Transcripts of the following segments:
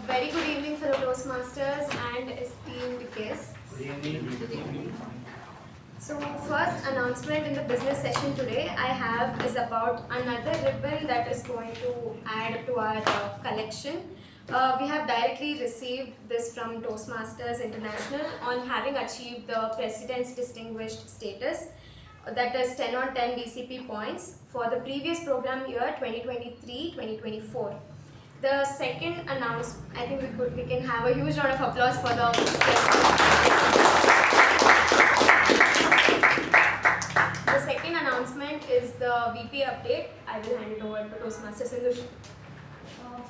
very good evening, fellow Toastmasters and esteemed guests. Good evening. So, first announcement in the business session today I have is about another ribbon that is going to add to our collection. We have directly received this from Toastmasters International on having achieved the President's Distinguished Status, that is 10 on 10 DCP points for the previous program year 2023-2024. The second announcement, I think we can have a huge round of applause for the The second announcement is the VP update. I will hand it over to Toastmaster Sindhushree.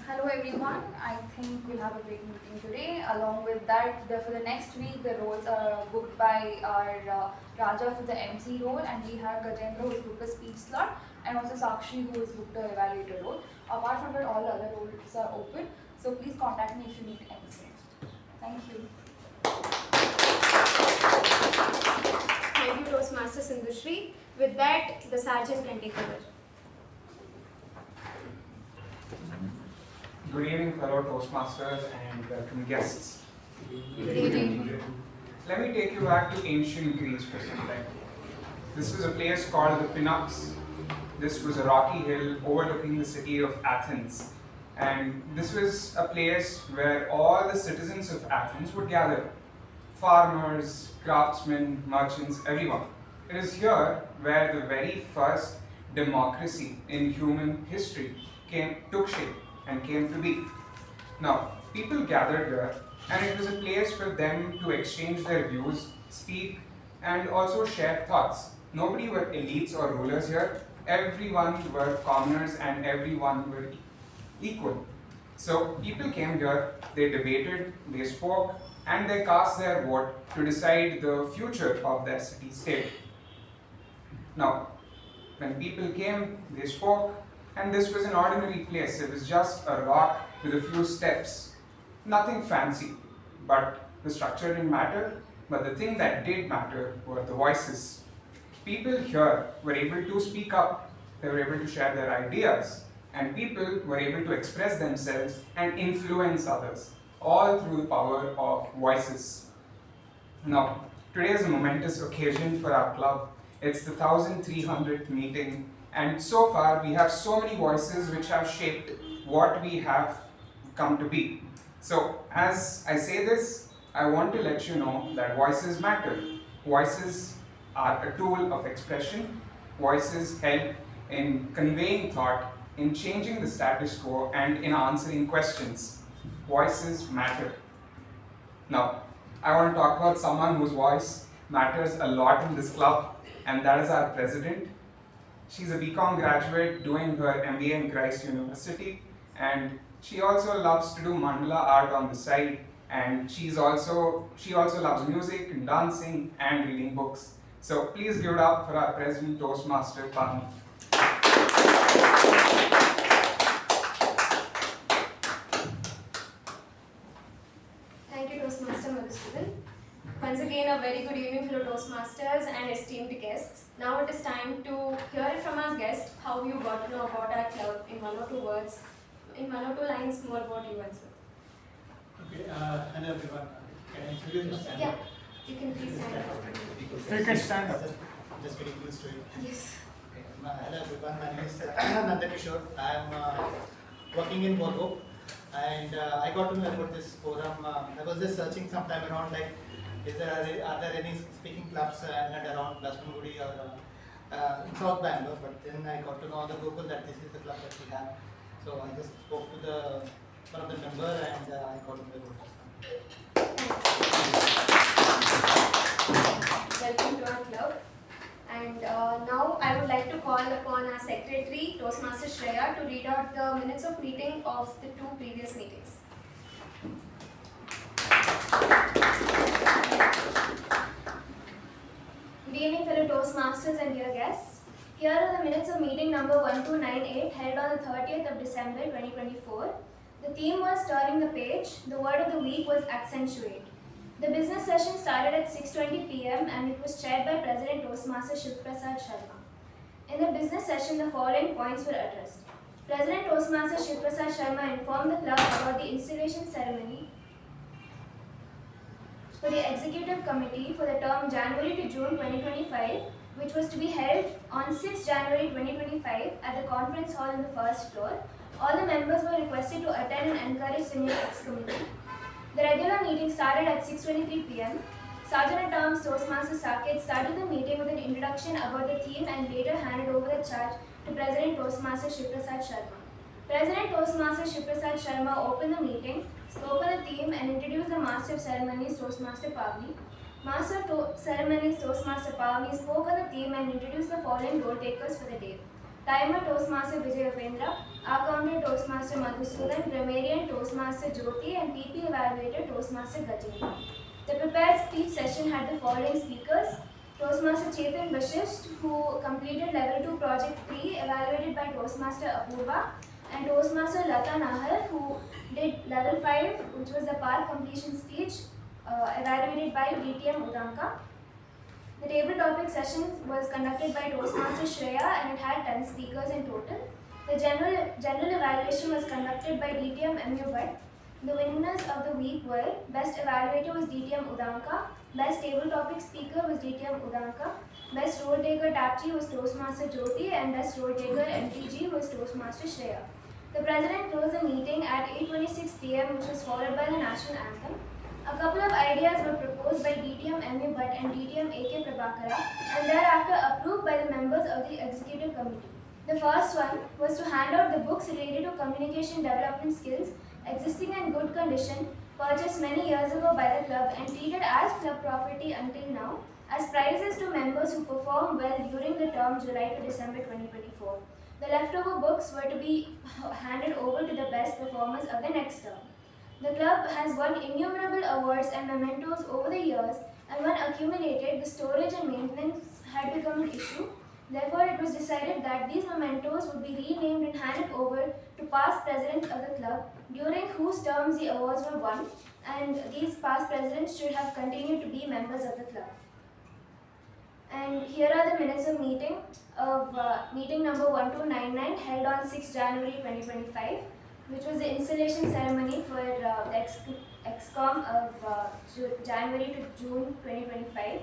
Hello everyone, I think we'll have a great meeting today. Along with that, for the next week, the roles are booked by our Raja for the MC role, and we have Gajendra who is booked a speech slot, and also Sakshi who is booked the Evaluator role. Apart from that, all other roles are open, so please contact me if you need anything. Thank you. Thank you, Toastmaster Sindhushree. With that, the Sergeant can take over. Good evening, fellow Toastmasters and welcome guests. Good evening. Let me take you back to ancient Greece for some time. This was a place called the Pinops. This was a rocky hill overlooking the city of Athens. And this was a place where all the citizens of Athens would gather. Farmers, craftsmen, merchants, everyone. It is here where the very first democracy in human history took shape and came to be. Now, people gathered here, and it was a place for them to exchange their views, speak, and also share thoughts. Nobody were elites or rulers here. Everyone were commoners and everyone were equal. So people came here, they debated, they spoke, and they cast their vote to decide the future of their city-state. Now, when people came, they spoke, and this was an ordinary place. It was just a rock with a few steps. Nothing fancy, but the structure didn't matter, but the thing that did matter were the voices. People here were able to speak up, they were able to share their ideas, and people were able to express themselves and influence others, all through the power of voices. Now, today is a momentous occasion for our club. It's the 1300th meeting, and so far we have so many voices which have shaped what we have come to be. So, as I say this, I want to let you know that voices matter. Voices are a tool of expression. Voices help in conveying thought, in changing the status quo, and in answering questions. Voices matter. Now, I want to talk about someone whose voice matters a lot in this club, and that is our president. She's a BCom graduate doing her MBA in Christ University, and she also loves to do mandala art on the side, and she also loves music and dancing and reading books. So please give it up for our President Toastmaster Pavani. Thank you, Toastmaster Madhusudan. Once again, a very good evening, fellow Toastmasters and esteemed guests. Now it is time to hear it from our guest how you got to know about our club in one or two words, in one or two lines more about you as well. Okay, hello everyone. Can I introduce myself? Yeah, you can please stand up. You can stand up. Just getting used to it. Yes. Okay. Hello everyone. My name is Nandakishore. I am working in Borgo, and I got to know about this forum. I was just searching sometime around, like, are there any speaking clubs in and around Lasmangudi or in South Bangalore? But then I got to know on the Google that this is the club that we have. So I just spoke to one of the member, and I got to know about this. Welcome to our club. And now I would like to call upon our secretary, Toastmaster Shreya, to read out the minutes of meeting of the two previous meetings. Good evening, fellow Toastmasters and dear guests. Here are the minutes of meeting number 1298 held on the 30th of December 2024. The theme was turning the page. The word of the week was accentuate. The business session started at 6:20 p.m. and it was chaired by President Toastmaster Shiv Prasad Sharma. In the business session, the following points were addressed. President Toastmaster Shri Prasad Sharma informed the club about the installation ceremony for the executive committee for the term January to June 2025, which was to be held on 6 January 2025 at the conference hall on the first floor. All the members were requested to attend and encourage the new ex-committee. The regular meeting started at 6:23 p.m. Sergeant at Arms Toastmaster Saketh started the meeting with an introduction about the theme and later handed over the charge to President Toastmaster Shri Prasad Sharma. President Toastmaster Shri Prasad Sharma opened the meeting, spoke on the theme and introduced the Master of Ceremonies Toastmaster Pavani. Master of Ceremonies Toastmaster Pavani spoke on the theme and introduced the following role takers for the day. Timer Toastmaster Vijay, Upendra, Accountant Toastmaster Madhusudan, Grammarian Toastmaster Jyoti and PP Evaluator Toastmaster Gajendra. The prepared speech session had the following speakers. Toastmaster Chetan, who completed Level 2 Project 3 evaluated by Toastmaster Apurva, and Toastmaster Lata Nahar, who did Level 5, which was the par completion speech evaluated by DTM Udanka. The table topic session was conducted by Toastmaster Shreya and it had 10 speakers in total. The general evaluation was conducted by DTM U Bhat. The winners of the week were Best Evaluator was DTM Udanka, Best Table Topic Speaker was DTM Udanka, Best Role Taker TAPG was Toastmaster Jyoti and Best Role Taker MTG was Toastmaster Shreya. The President closed the meeting at 8:26 p.m. which was followed by the National Anthem. A couple of ideas were proposed by DTM MU Bhat and DTM K Prabhakara and thereafter approved by the members of the Executive Committee. The first one was to hand out the books related to communication development skills existing in good condition, purchased many years ago by the club and treated as club property until now, as prizes to members who perform well during the term July to December 2024. The leftover books were to be handed over to the best performers of the next term. The club has won innumerable awards and mementos over the years, and when accumulated, the storage and maintenance had become an issue. Therefore, it was decided that these mementos would be renamed and handed over to past presidents of the club, during whose terms the awards were won, and these past presidents should have continued to be members of the club. And here are the minutes of meeting number 1299 held on 6 January 2025, which was the installation ceremony for the ExCom of January to June 2025.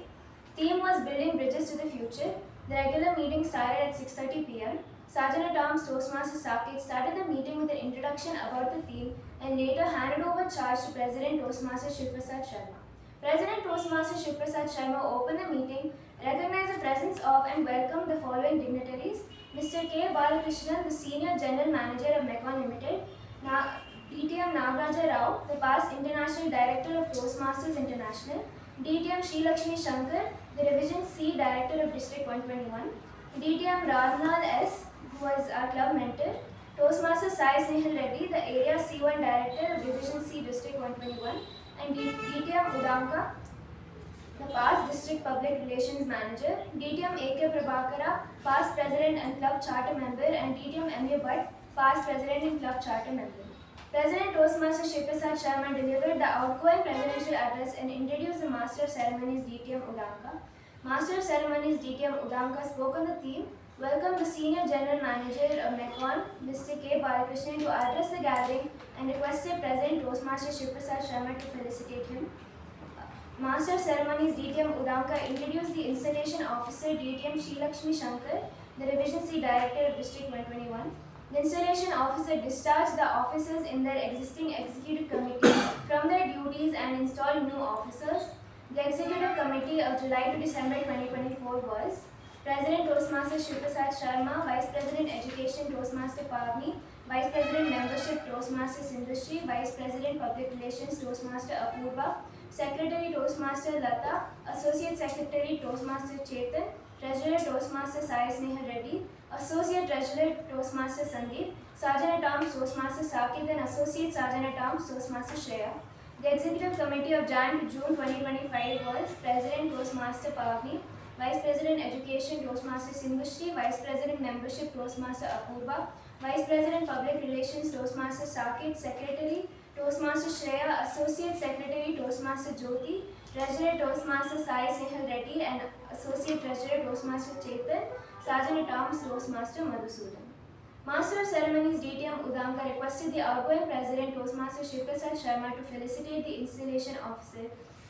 Theme was Building Bridges to the Future. The regular meeting started at 6:30 p.m. Sergeant at Arms Toastmaster Sakshi started the meeting with an introduction about the theme and later handed over charge to President Toastmaster Shri Prasad Sharma. President Toastmaster Shri Prasad Sharma opened the meeting, recognized the presence of and welcomed the following dignitaries: Mr. K Balakrishnan, the Senior General Manager of Mecon Limited, DTM Nagaraja Rao, the past International Director of Toastmasters International, DTM Sri Lakshmi Shankar, the Division C Director of District 121, DTM Radnal S, who was our club mentor, Toastmaster Sai Snehal Reddy, the Area C1 Director of Division C District 121, and DTM Udanka, the past District Public Relations Manager, DTM K Prabhakara, past President and Club Charter Member, and DTM MU Bhat, past President and Club Charter Member. President Toastmaster Shri Prasad Sharma delivered the outgoing presidential address and introduced the Master of Ceremonies DTM Udanka. Master of Ceremonies DTM Udanka spoke on the theme, welcomed the Senior General Manager of Mecon, Mr. K Balakrishnan, to address the gathering and requested President Toastmaster Shri Prasad Sharma to felicitate him. Master of Ceremonies DTM Udanka introduced the Installation Officer DTM Sri Lakshmi Shankar, the Division C Director of District 121. The Installation Officer discharged the officers in their existing Executive Committee from their duties and installed new officers. The Executive Committee of July to December 2024 was President Toastmaster Shri Prasad Sharma, Vice President Education Toastmaster Pavani, Vice President Membership Toastmaster Sindhushree, Vice President Public Relations Toastmaster Apurva, Secretary Toastmaster Lata, Associate Secretary Toastmaster Chetan, Treasurer Toastmaster Sai Snehal Reddy, Associate Treasurer Toastmaster Sandeep, Sergeant at Arms Toastmaster Saketh, and Associate Sergeant at Arms Toastmaster Shreya. The Executive Committee of Jan to June 2025 was President Toastmaster Pavani, Vice President Education Toastmaster Sindhushree, Vice President Membership Toastmaster Apurva, Vice President Public Relations Toastmaster Saketh, Secretary Toastmaster Shreya, Associate Secretary Toastmaster Jyoti, Treasurer Toastmaster Sai Snehal Reddy, and Associate Treasurer Toastmaster Chetan, Sergeant at Arms Toastmaster Madhusudan. Master of Ceremonies DTM Udanka requested the outgoing President Toastmaster Shreya Sharma to felicitate the installation officer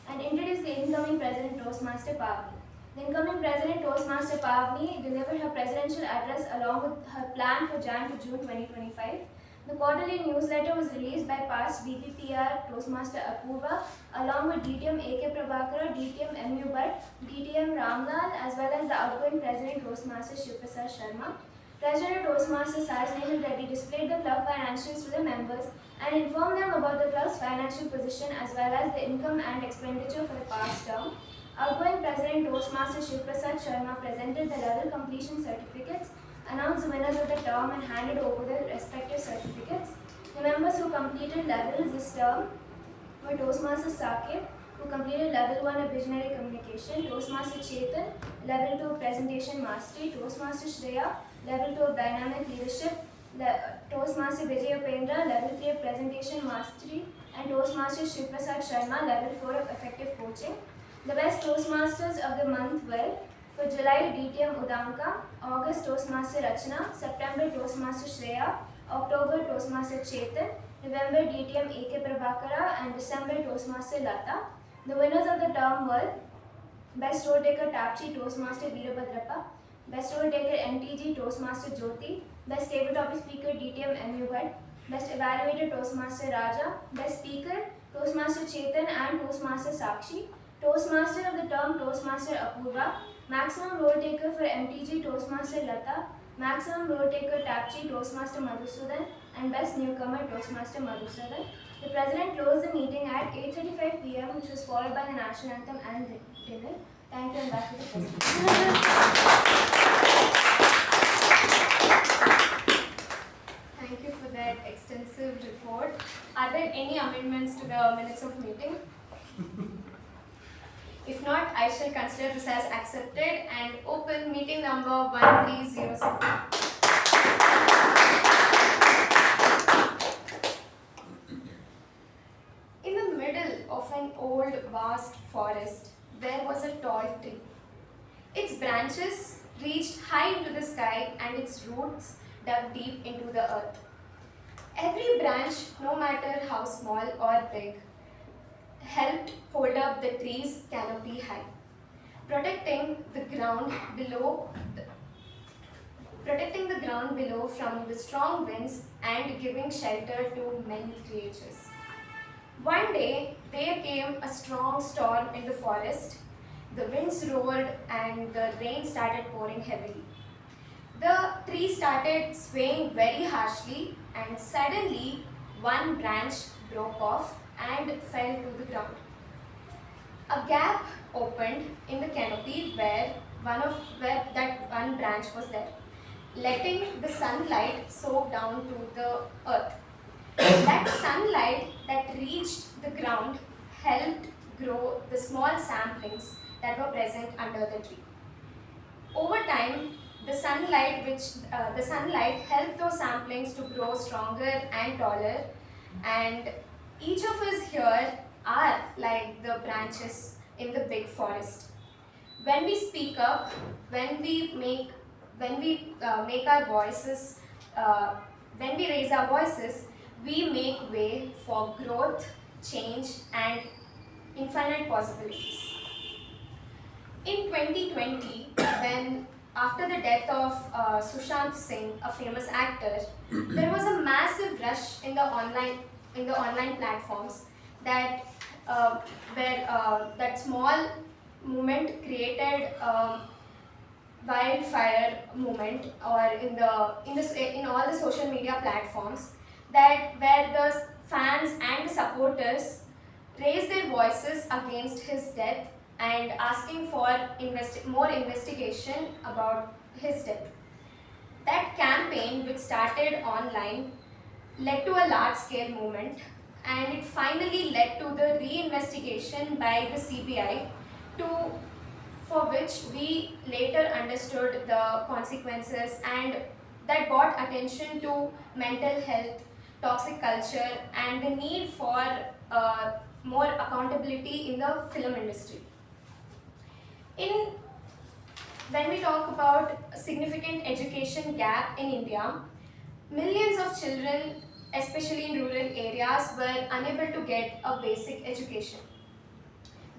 and introduce the incoming President Toastmaster Pavani. The incoming President Toastmaster Pavani delivered her presidential address along with her plan for Jan to June 2025. The quarterly newsletter was released by past BPPR Toastmaster Apurva along with DTM K Prabhakara, DTM U Bhat, DTM Ramlal as well as the outgoing President Toastmaster Shreya Sharma. Treasurer Toastmaster Snehal displayed the club financials to the members and informed them about the club's financial position as well as the income and expenditure for the past term. Outgoing President Toastmaster Shreya Sharma presented the level completion certificates, announced the winners of the term and handed over their respective certificates. The members who completed levels this term were Toastmaster Saketh, who completed level 1 of Visionary Communication, Toastmaster Chetan, level 2 of Presentation Mastery, Toastmaster Shreya, level 2 of Dynamic Leadership, Toastmaster Vijay Upendra, level 3 of Presentation Mastery, and Toastmaster Shreya Sharma, level 4 of Effective Coaching. The best Toastmasters of the month were for July DTM Udanka, August Toastmaster Rachna, September Toastmaster Shreya, October Toastmaster Chetan, November DTM K Prabhakara, and December Toastmaster Lata. The winners of the term were Best Role Taker TAPG Toastmaster Veerabhadrappa, Best Role Taker MTG Toastmaster Jyoti, Best Table Topic Speaker DTM U Bhat, Best Evaluator Toastmaster Raja, Best Speaker Toastmaster Chetan and Toastmaster Sakshi, Toastmaster of the term Toastmaster Apurva, Maximum Role Taker for MTG Toastmaster Lata, Maximum Role Taker TAPG Toastmaster Madhusudan, and Best Newcomer Toastmaster Madhusudan. The President closed the meeting at 8:35 p.m., which was followed by the National Anthem and dinner. Thank you, and back to the President. Thank you for that extensive report. Are there any amendments to the minutes of meeting? If not, I shall consider this as accepted and open meeting number 1307. In the middle of an old vast forest, there was a tall tree. Its branches reached high into the sky and its roots dug deep into the earth. Every branch, no matter how small or big, helped hold up the tree's canopy high, protecting the ground below from the strong winds and giving shelter to many creatures. One day, there came a strong storm in the forest. The winds roared and the rain started pouring heavily. The tree started swaying very harshly and suddenly one branch broke off and fell to the ground. A gap opened in the canopy where that one branch was there, letting the sunlight soak down to the earth. That sunlight that reached the ground helped grow the small saplings that were present under the tree. Over time, the sunlight helped those saplings to grow stronger and taller, and each of us here are like the branches in the big forest. When we speak up, when we raise our voices, we make way for growth, change, and infinite possibilities. In 2020, when after the death of Sushant Singh, a famous actor, there was a massive rush in the online platforms that that small movement created wildfire movement, or in all the social media platforms, that where the fans and the supporters raised their voices against his death and asking for more investigation about his death. That campaign, which started online, led to a large-scale movement, and it finally led to the reinvestigation by the CBI, for which we later understood the consequences, and that brought attention to mental health, toxic culture, and the need for more accountability in the film industry. When we talk about a significant education gap in India, Millions of children, especially in rural areas, were unable to get a basic education.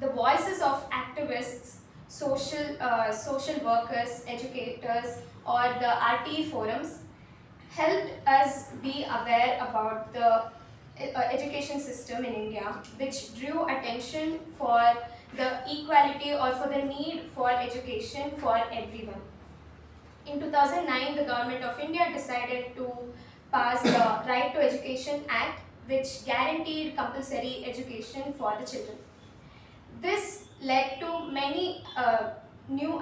The voices of activists, social workers, educators, or the RTE forums helped us be aware about the education system in India, which drew attention for the equality or for the need for education for everyone. In 2009, the Government of India decided to pass the Right to Education Act, which guaranteed compulsory education for the children. This led to many new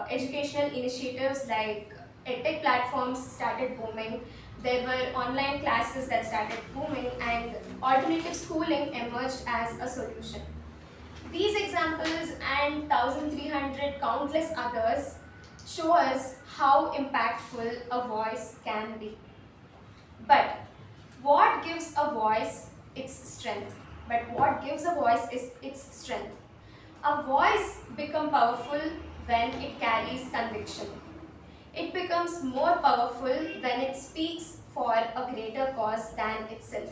educational initiatives, like edtech platforms started booming, there were online classes that started booming, and alternative schooling emerged as a solution. These examples and 1300 countless others show us how impactful a voice can be. But what gives a voice its strength? But what gives a voice is its strength. A voice becomes powerful when it carries conviction. It becomes more powerful when it speaks for a greater cause than itself.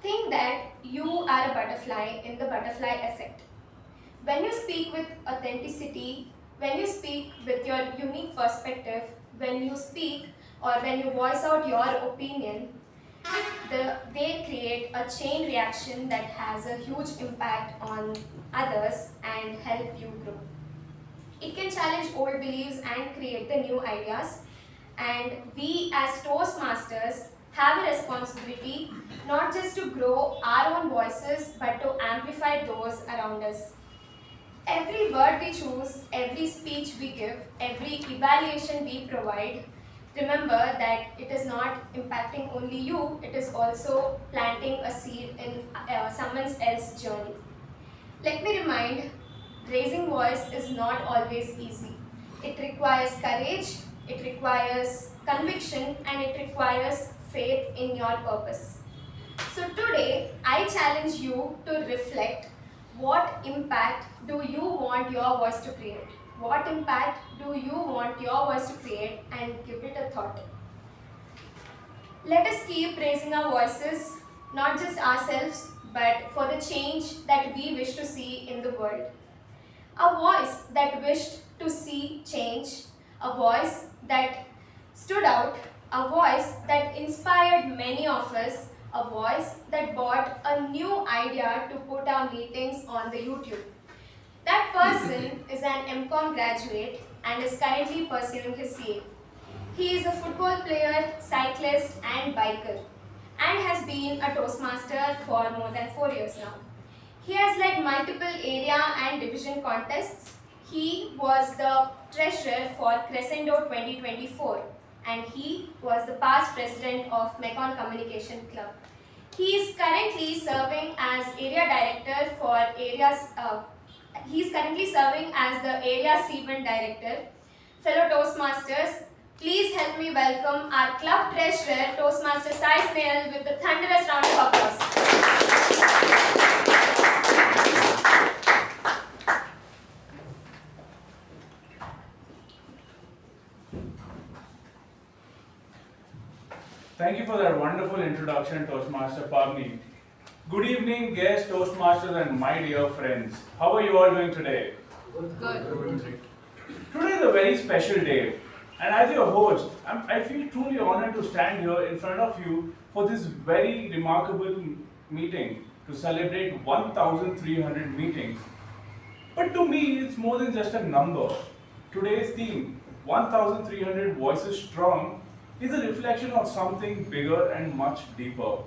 Think that you are a butterfly in the butterfly effect. When you speak with authenticity, when you speak with your unique perspective, when you speak or when you voice out your opinion, they create a chain reaction that has a huge impact on others and help you grow. It can challenge old beliefs and create the new ideas. And we as Toastmasters have a responsibility not just to grow our own voices but to amplify those around us. Every word we choose, every speech we give, every evaluation we provide, remember that it is not impacting only you, it is also planting a seed in someone else's journey. Let me remind, raising voice is not always easy. It requires courage, it requires conviction, and it requires faith in your purpose. So today, I challenge you to reflect, what impact do you want your voice to create? What impact do you want your voice to create, and give it a thought. Let us keep raising our voices, not just ourselves, but for the change that we wish to see in the world. A voice that wished to see change, a voice that stood out, a voice that inspired many of us, a voice that brought a new idea to put our meetings on the YouTube. That person is an MCom graduate and is currently pursuing his CA. He is a football player, cyclist, and biker, and has been a Toastmaster for more than 4 years now. He has led multiple area and division contests. He was the treasurer for Crescendo 2024, and he was the past president of Mekong Communication Club. He is currently serving as area director for areas. He is currently serving as the area C1 director. Fellow Toastmasters, please help me welcome our club treasurer, Toastmaster Snehal, with the thunderous round of applause. Thank you for that wonderful introduction, Toastmaster Pavani. Good evening, guests, Toastmasters, and my dear friends. How are you all doing today? Good. Today is a very special day, and as your host, I feel truly honored to stand here in front of you for this very remarkable meeting to celebrate 1,300 meetings. But to me, it's more than just a number. Today's theme, 1,300 Voices Strong, is a reflection of something bigger and much deeper.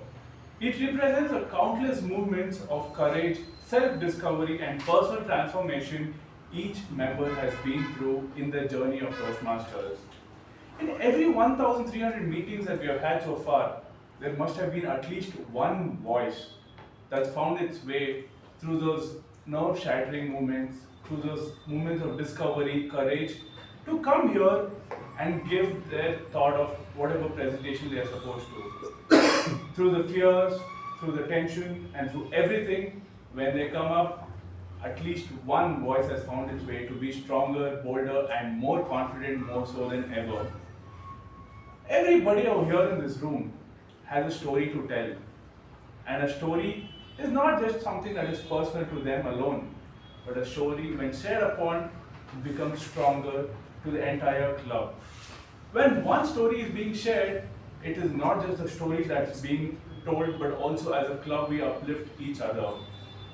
It represents the countless movements of courage, self-discovery, and personal transformation each member has been through in their journey of Toastmasters. In every 1,300 meetings that we have had so far, there must have been at least one voice that's found its way through those nerve-shattering moments, through those moments of discovery, courage, to come here and give their thought of whatever presentation they are supposed to. Through the fears, through the tension, and through everything, when they come up, at least one voice has found its way to be stronger, bolder, and more confident, more so than ever. Everybody over here in this room has a story to tell. And a story is not just something that is personal to them alone, but a story, when shared upon, becomes stronger to the entire club. When one story is being shared, it is not just the story that's being told, but also as a club we uplift each other.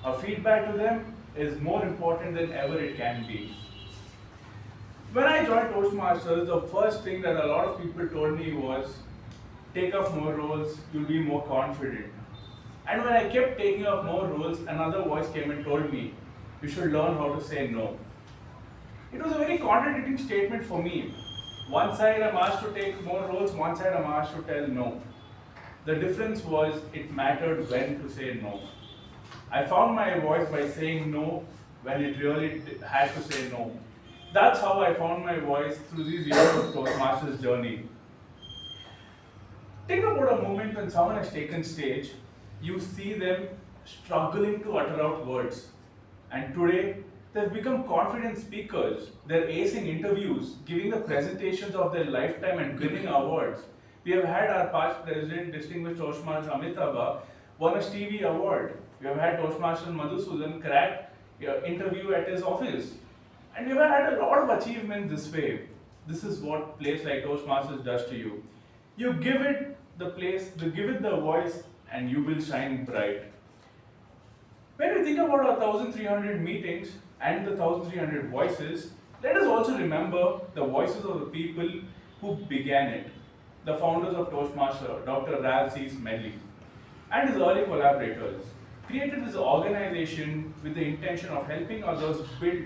Our feedback to them is more important than ever it can be. When I joined Toastmasters, the first thing that a lot of people told me was, take up more roles, you'll be more confident. And when I kept taking up more roles, another voice came and told me, you should learn how to say no. It was a very contradicting statement for me. One side I'm asked to take more roles, one side I'm asked to tell no. The difference was it mattered when to say no. I found my voice by saying no when it really had to say no. That's how I found my voice through these years of Toastmasters journey. Think about a moment when someone has taken stage, you see them struggling to utter out words. And today, they've become confident speakers. They're acing interviews, giving the presentations of their lifetime and winning awards. We have had our past president, distinguished Toastmaster Amitabh, won a Stevie Award. We have had Toastmaster Madhusudan crack an interview at his office. And we have had a lot of achievements this way. This is what place like Toastmasters does to you. You give it the place, you give it the voice, and you will shine bright. When we think about our 1300 meetings and the 1300 voices, let us also remember the voices of the people who began it. The founders of Toastmaster, Dr. Ralph C. Smedley, and his early collaborators, created this organization with the intention of helping others build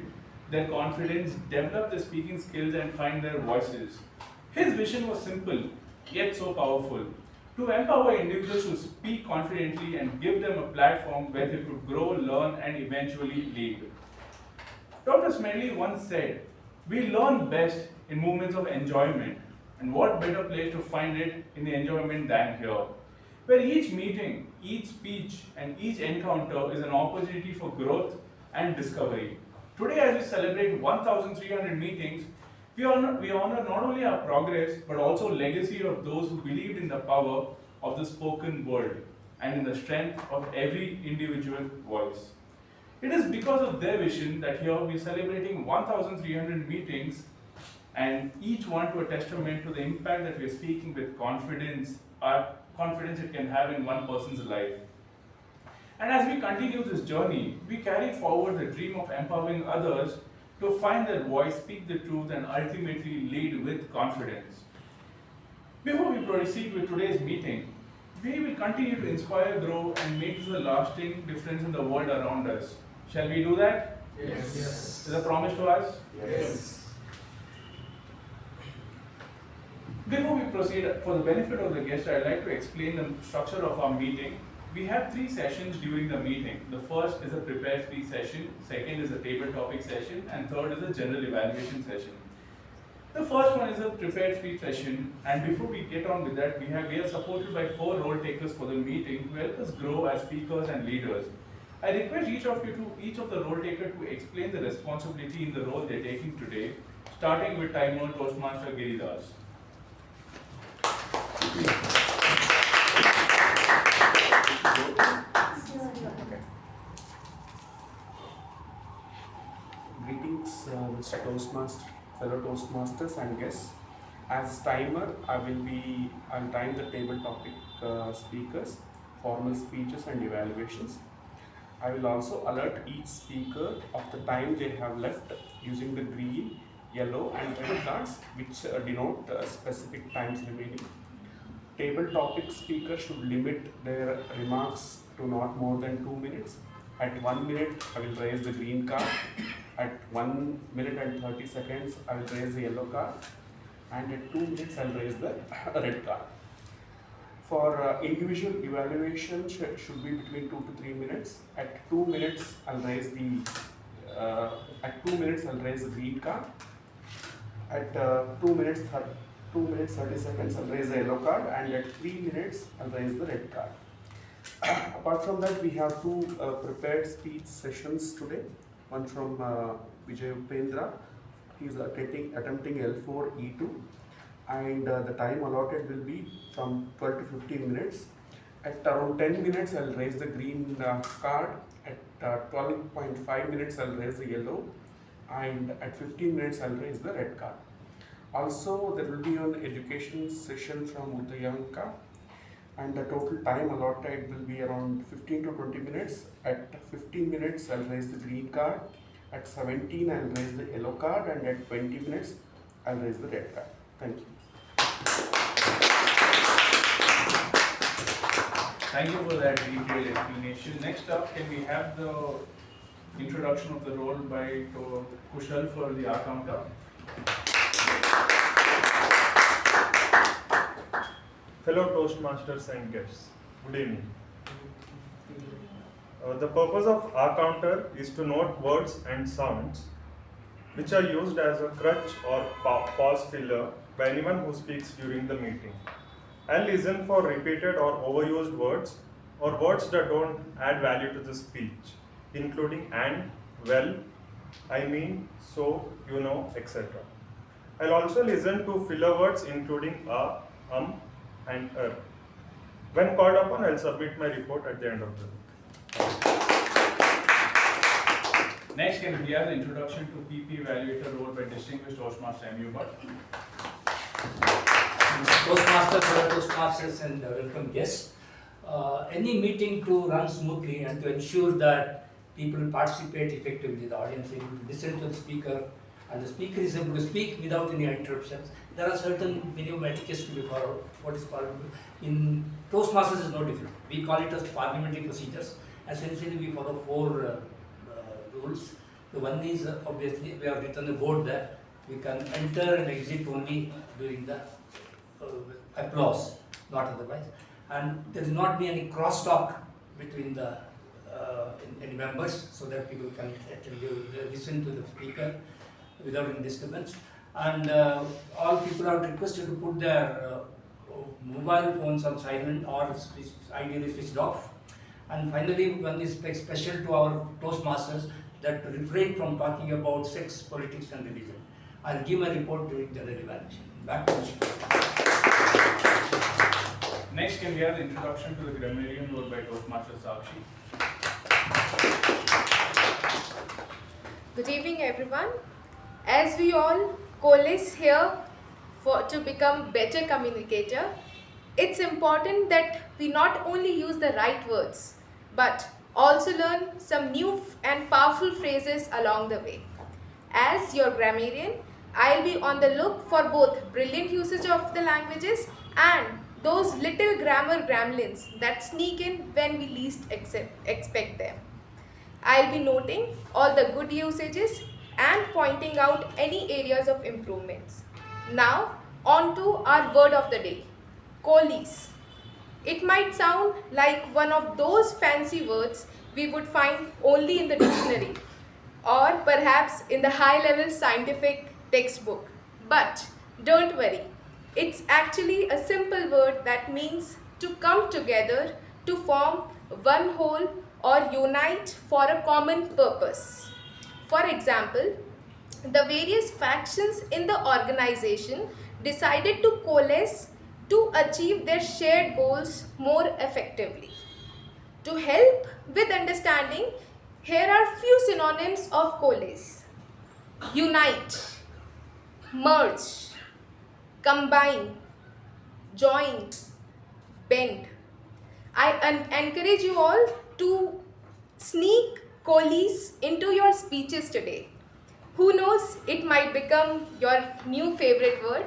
their confidence, develop their speaking skills, and find their voices. His vision was simple, yet so powerful: to empower individuals to speak confidently and give them a platform where they could grow, learn, and eventually lead. Dr. Smedley once said, "We learn best in moments of enjoyment, and what better place to find it in the enjoyment than here, where each meeting, each speech, and each encounter is an opportunity for growth and discovery." Today, as we celebrate 1,300 meetings, we honor not only our progress, but also legacy of those who believed in the power of the spoken word and in the strength of every individual voice. It is because of their vision that here we are celebrating 1,300 meetings, and each one to a testament to the impact that we are speaking with confidence, confidence it can have in one person's life. And as we continue this journey, we carry forward the dream of empowering others to find their voice, speak the truth, and ultimately lead with confidence. Before we proceed with today's meeting, we will continue to inspire, grow, and make a lasting difference in the world around us. Shall we do that? Yes. Is a promise to us? Yes. Before we proceed, for the benefit of the guests, I'd like to explain the structure of our meeting. We have 3 sessions during the meeting. The first is a prepared speech session, second is a table topic session, and third is a general evaluation session. The first one is a prepared speech session, and before we get on with that, we are supported by 4 role takers for the meeting who help us grow as speakers and leaders. I request each of the role takers to explain the responsibility in the role they're taking today, starting with timer Toastmaster Giridas. Greetings, Mr. Toastmaster, fellow Toastmasters and guests. As timer, I'll time the table topic speakers, formal speeches and evaluations. I will also alert each speaker of the time they have left using the green, yellow and red cards which denote specific times remaining. Table topic speakers should limit their remarks to not more than 2 minutes. At 1 minute, I will raise the green card. At 1 minute and 30 seconds, I will raise the yellow card. And at 2 minutes, I will raise the red card. For individual evaluation, should be between 2 to 3 minutes. At 2 minutes, I'll raise the green card. At 2 minutes 30 seconds, I'll raise the yellow card, and at 3 minutes, I'll raise the red card. Apart from that, we have 2 prepared speech sessions today. One from Vijay Upendra. He is attempting L4 E2, and the time allotted will be from 12 to 15 minutes. At around 10 minutes, I'll raise the green card. At 12.5 minutes, I'll raise the yellow, and at 15 minutes, I'll raise the red card. Also, there will be an education session from Udanka, and the total time allotted will be around 15 to 20 minutes. At 15 minutes, I'll raise the green card. At 17, I'll raise the yellow card, and at 20 minutes, I'll raise the red card. Thank you. Thank you for that detailed explanation. Next up, can we have the introduction of the role by Kushal for the R counter? Fellow Toastmasters and guests, good evening. The purpose of R counter is to note words and sounds which are used as a crutch or pause filler by anyone who speaks during the meeting. I'll listen for repeated or overused words or words that don't add value to the speech, including and, well, I mean, so, you know, etc. I'll also listen to filler words including and When called upon, I'll submit my report at the end of the week. Next, can we have the introduction to PP Evaluator role by distinguished Toastmaster U Bhat? Toastmasters, fellow Toastmasters, and welcome guests. Any meeting to run smoothly and to ensure that people participate effectively, the audience is able to listen to the speaker, and the speaker is able to speak without any interruptions. There are certain minimum etiquettes to be followed. What is called in Toastmasters is no different. We call it as parliamentary procedures. Essentially, we follow four rules. The one is obviously we have written the board there. We can enter and exit only during the applause, not otherwise. And there will not be any crosstalk between the any members, so that people can actually listen to the speaker without any disturbance. And all people are requested to put their mobile phones on silent or ideally switched off. And finally, one is special to our Toastmasters that refrain from talking about sex, politics and religion. I'll give my report during the evaluation. Back to Kushal. Next, can we have the introduction to the Grammarian role by Toastmaster Sakshi? Good evening, everyone. As we all coalesce here to become better communicator, it's important that we not only use the right words, but also learn some new and powerful phrases along the way. As your grammarian, I'll be on the look for both brilliant usage of the languages and those little grammar gremlins that sneak in when we least expect them. I'll be noting all the good usages and pointing out any areas of improvements. Now, on to our word of the day, coalesce. It might sound like one of those fancy words we would find only in the dictionary or perhaps in the high-level scientific textbook. But don't worry, it's actually a simple word that means to come together to form one whole or unite for a common purpose. For example, the various factions in the organization decided to coalesce to achieve their shared goals more effectively. To help with understanding, here are few synonyms of coalesce: unite, merge, combine, join, bend. I encourage you all to sneak coalesce into your speeches today. Who knows, it might become your new favorite word.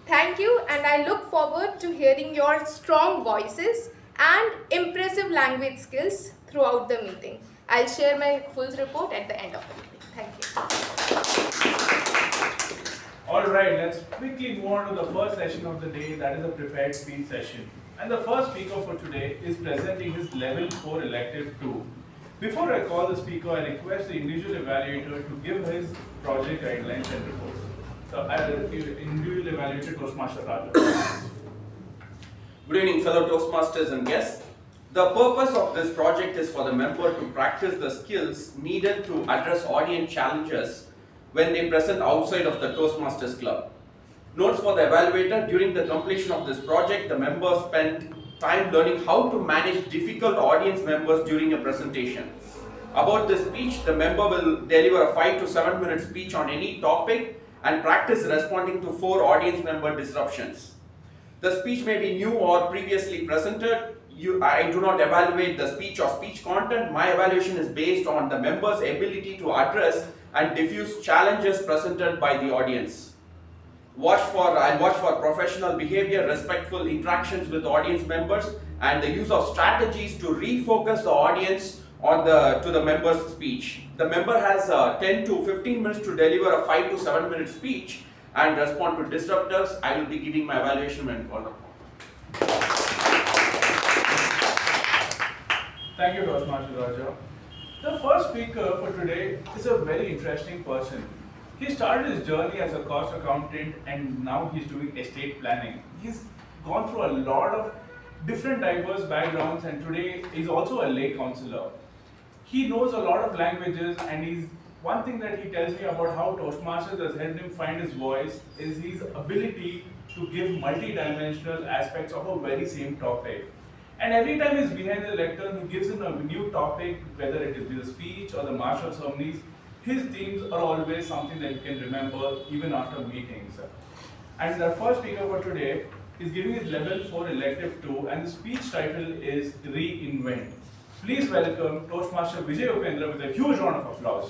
Thank you, and I look forward to hearing your strong voices and impressive language skills throughout the meeting. I'll share my full report at the end of the meeting. Thank you. Alright, let's quickly move on to the first session of the day, that is a prepared speech session. And the first speaker for today is presenting his level 4 elective 2. Before I call the speaker, I request the individual evaluator to give his project guidelines and reports. So, individual evaluator Toastmaster Raja. Good evening, fellow Toastmasters and guests. The purpose of this project is for the member to practice the skills needed to address audience challenges when they present outside of the Toastmasters Club. Notes for the evaluator: during the completion of this project, the members spent time learning how to manage difficult audience members during a presentation. About this speech, the member will deliver a 5 to 7 minute speech on any topic and practice responding to 4 audience member disruptions. The speech may be new or previously presented. I do not evaluate the speech or speech content. My evaluation is based on the member's ability to address and diffuse challenges presented by the audience. I'll watch for professional behavior, respectful interactions with audience members, and the use of strategies to refocus the audience to the member's speech. The member has 10 to 15 minutes to deliver a 5 to 7 minute speech and respond to disruptors. I will be giving my evaluation when called upon. Thank you, Toastmaster Raja. The first speaker for today is a very interesting person. He started his journey as a cost accountant and now he's doing estate planning. He's gone through a lot of different diverse backgrounds and today he's also a lay counselor. He knows a lot of languages and one thing that he tells me about how Toastmasters has helped him find his voice is his ability to give multi-dimensional aspects of a very same topic. And every time he's behind the lectern, he gives him a new topic, whether it is the speech or the martial ceremonies. His themes are always something that you can remember even after meetings. And the first speaker for today is giving his level 4 elective 2 and the speech title is Reinvent. Please welcome Toastmaster Vijay Upendra with a huge round of applause.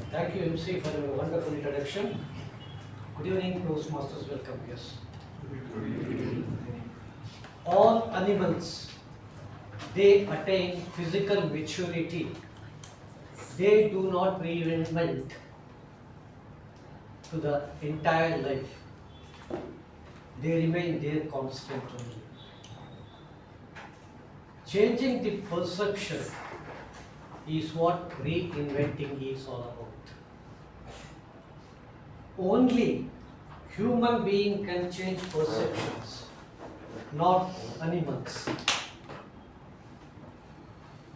Thank you, MC, for a wonderful introduction. Good evening, Toastmasters. Welcome, yes. All animals, they attain physical maturity. They do not reinvent to the entire life. They remain there constant only. Changing the perception is what reinventing is all about. Only human being can change perceptions, not animals.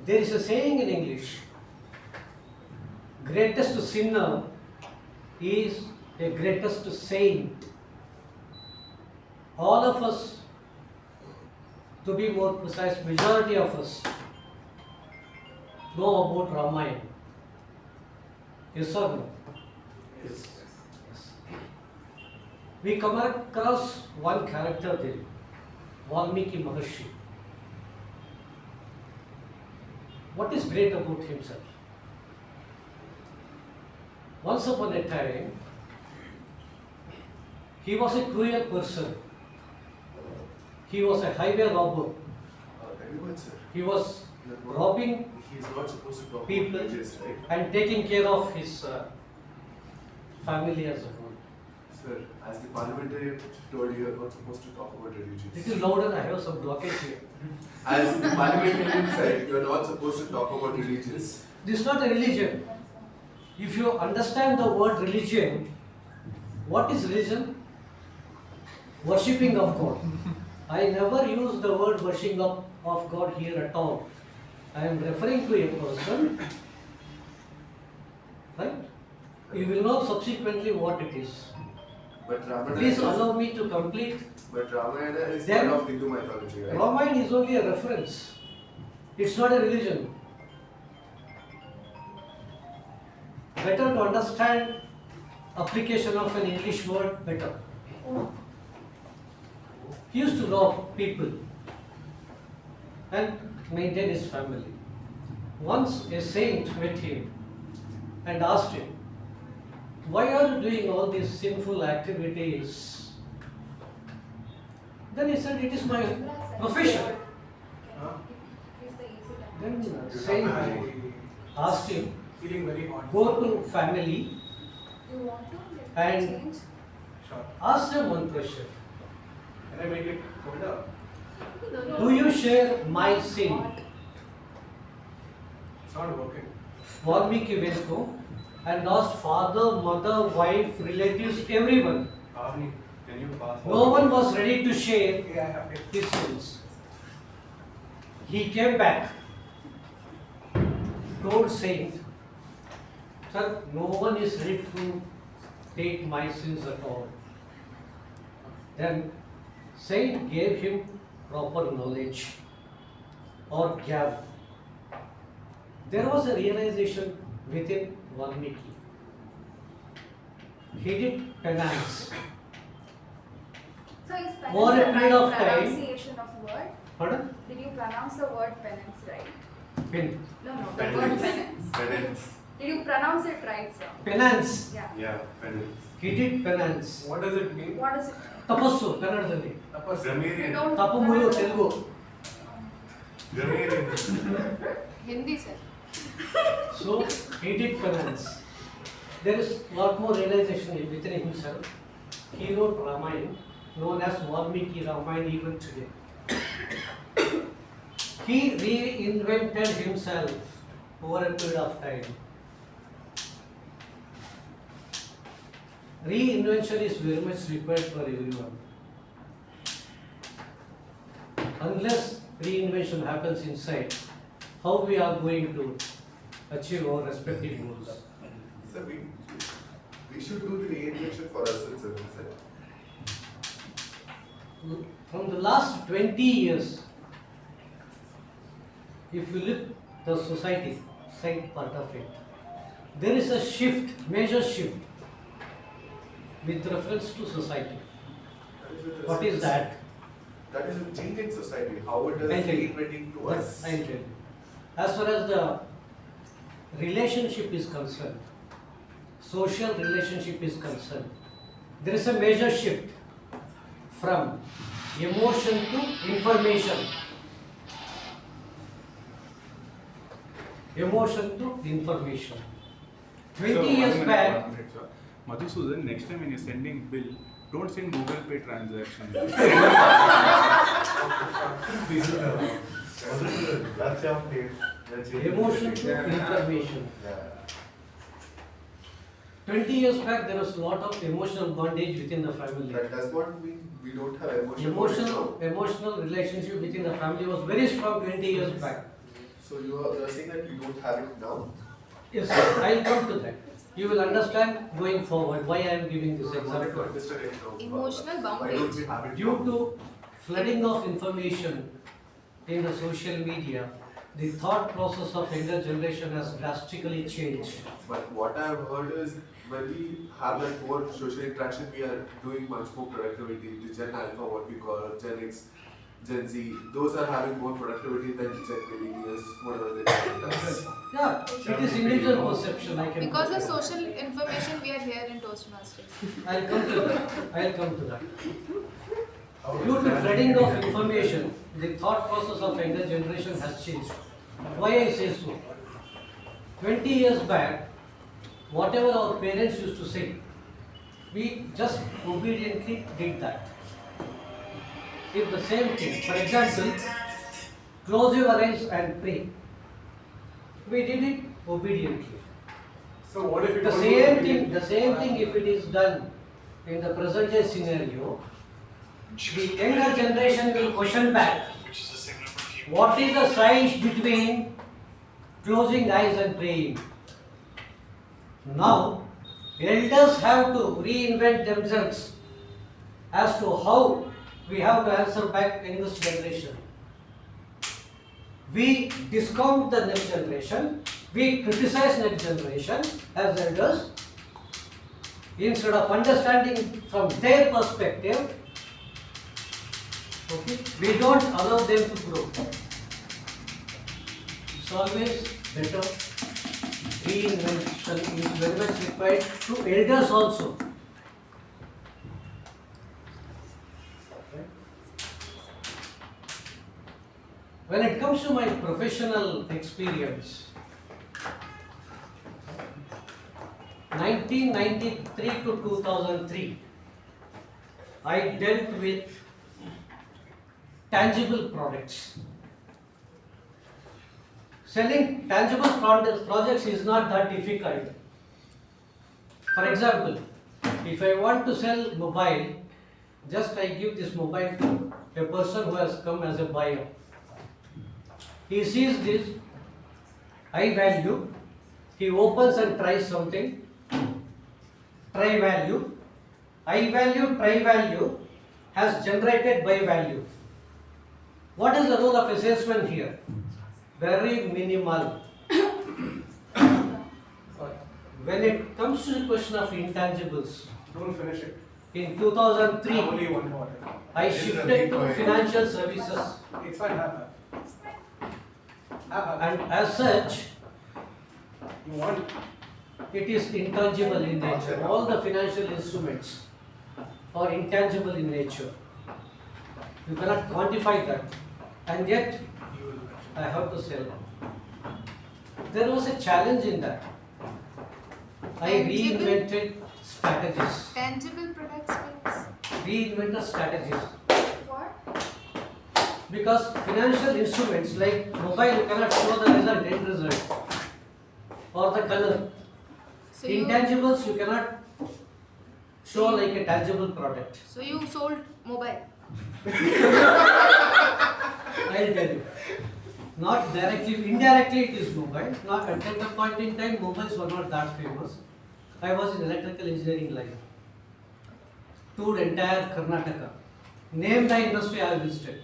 There is a saying in English, greatest sinner is the greatest saint. All of us, to be more precise, majority of us know about Ramayana. Yes or no? Yes. We come across one character there, Valmiki Maharshi. What is great about himself? Once upon a time, he was a cruel person. He was a highway robber. He was robbing people and taking care of his family as a whole. Sir, as the parliamentarian told you, are not supposed to talk about religion. Little louder, I have some blockage here. As the parliamentarian said, you are not supposed to talk about religions. This is not a religion. If you understand the word religion, what is religion? Worshipping of God. I never use the word worshipping of God here at all. I am referring to a person, right? You will know subsequently what it is. But Ramayana Please allow me to complete. But Ramayana is Then, part of Hindu mythology, right? Ramayana is only a reference. It's not a religion. Better to understand application of an English word better. He used to rob people and maintain his family. Once a saint met him and asked him, "Why are you doing all these sinful activities?" Then he said, "It is my profession." Then saint asked him, "Go to family and ask them one question." Can I make it colder? Do you share my sin? It's not working. Valmiki went home and asked father, mother, wife, relatives, everyone. Pavani, can you pass? No one was ready to share his sins. He came back, told Saint, sir, no one is ready to take my sins at all. Then Saint gave him proper knowledge or gap. There was a realization within Valmiki. He did penance. So is penance Over a the period of right time- pronunciation of word? Pardon? Did you pronounce the word penance right? Pen. No, the Penance. word penance. Penance. Did you pronounce it right, sir? Penance. Yeah. Yeah, penance. He did penance. What does it mean? What is it? Tapassu, ಕನ್ನಡದಲ್ಲಿ. You Grammarian. don't ತಪಮುಲು Telugu. Grammarian. Hindi, sir. So he did penance. There is lot more realization within himself. He wrote Ramayana, known as Valmiki Ramayana even today. He reinvented himself over a period of time. Reinvention is very much required for everyone. Unless reinvention happens inside, how we are going to achieve our respective goals? So we should do the reinvention for us itself, is it? From the last 20 years, if you look the society side part of it, there is a shift, major shift with reference to society. What is that? That is a change in society. How it is I'll tell you. reinventing to But us. I'll tell you. As far as the relationship is concerned, social relationship is concerned, there is a major shift from emotion to information. Emotion to information. 20 years back, Madhusudan, next time when you're sending bill, don't send Google Pay transaction. That's your place. emotion to information. 20 years back, there was a lot of emotional bondage within the family. That does not mean we don't have emotion. Emotional relationship within the family was very strong 20 years back. So you are saying that you don't have it now? Yes, sir. I'll come to that. You will understand going forward why I am giving this I wanted to example. understand it now. Emotional Why don't boundaries. we have it Due now? to flooding of information in the social media, the thought process of younger generation has drastically changed. But what I have heard is when we have that more social interaction, we are doing much more productivity. The Gen Alpha, what we call Gen X, Gen Z, those are having more productivity than Gen Millennials, whatever they call us. Yeah, it is individual perception. I can. Because of social information, we are here in Toastmasters. I'll come to that. I'll come to that. Due to flooding of information, the thought process of younger generation has changed. Why I say so? 20 years back, whatever our parents used to say, we just obediently did that. If the same thing, for example, close your eyes and pray. We did it obediently. So what if it The same thing if it is done in the present day scenario, the younger generation will question back. What is the science between closing eyes and praying? Now, elders have to reinvent themselves as to how we have to answer back in this generation. We discount the next generation, we criticize next generation as elders instead of understanding from their perspective. Okay, we don't allow them to grow. It's always better. Reinvention is very much required to elders also. When it comes to my professional experience, 1993 to 2003, I dealt with tangible products. Selling tangible projects is not that difficult. For example, if I want to sell mobile, just I give this mobile to a person who has come as a buyer. He sees this high value, he opens and tries something, try value, high value, try value has generated buy value. What is the role of a salesman here? Very minimal. When it comes to the question of intangibles, Don't finish it. in 2003, Only one more. I shifted to financial services, It's fine, have. and as such, You want? it is intangible in nature. All the financial instruments are intangible in nature. You cannot quantify that, and yet I have to sell. There was a challenge in that. I reinvented strategies. Tangible products means? Reinvented strategies. What? Because financial instruments like mobile, you cannot show the result, end result, or the color. So Intangibles, you cannot show like a tangible product. So you sold mobile? I'll tell you. Not directly, indirectly it is mobile. Not at that point in time, mobiles were not that famous. I was in electrical engineering line. Toured entire Karnataka. Name the industry I have visited.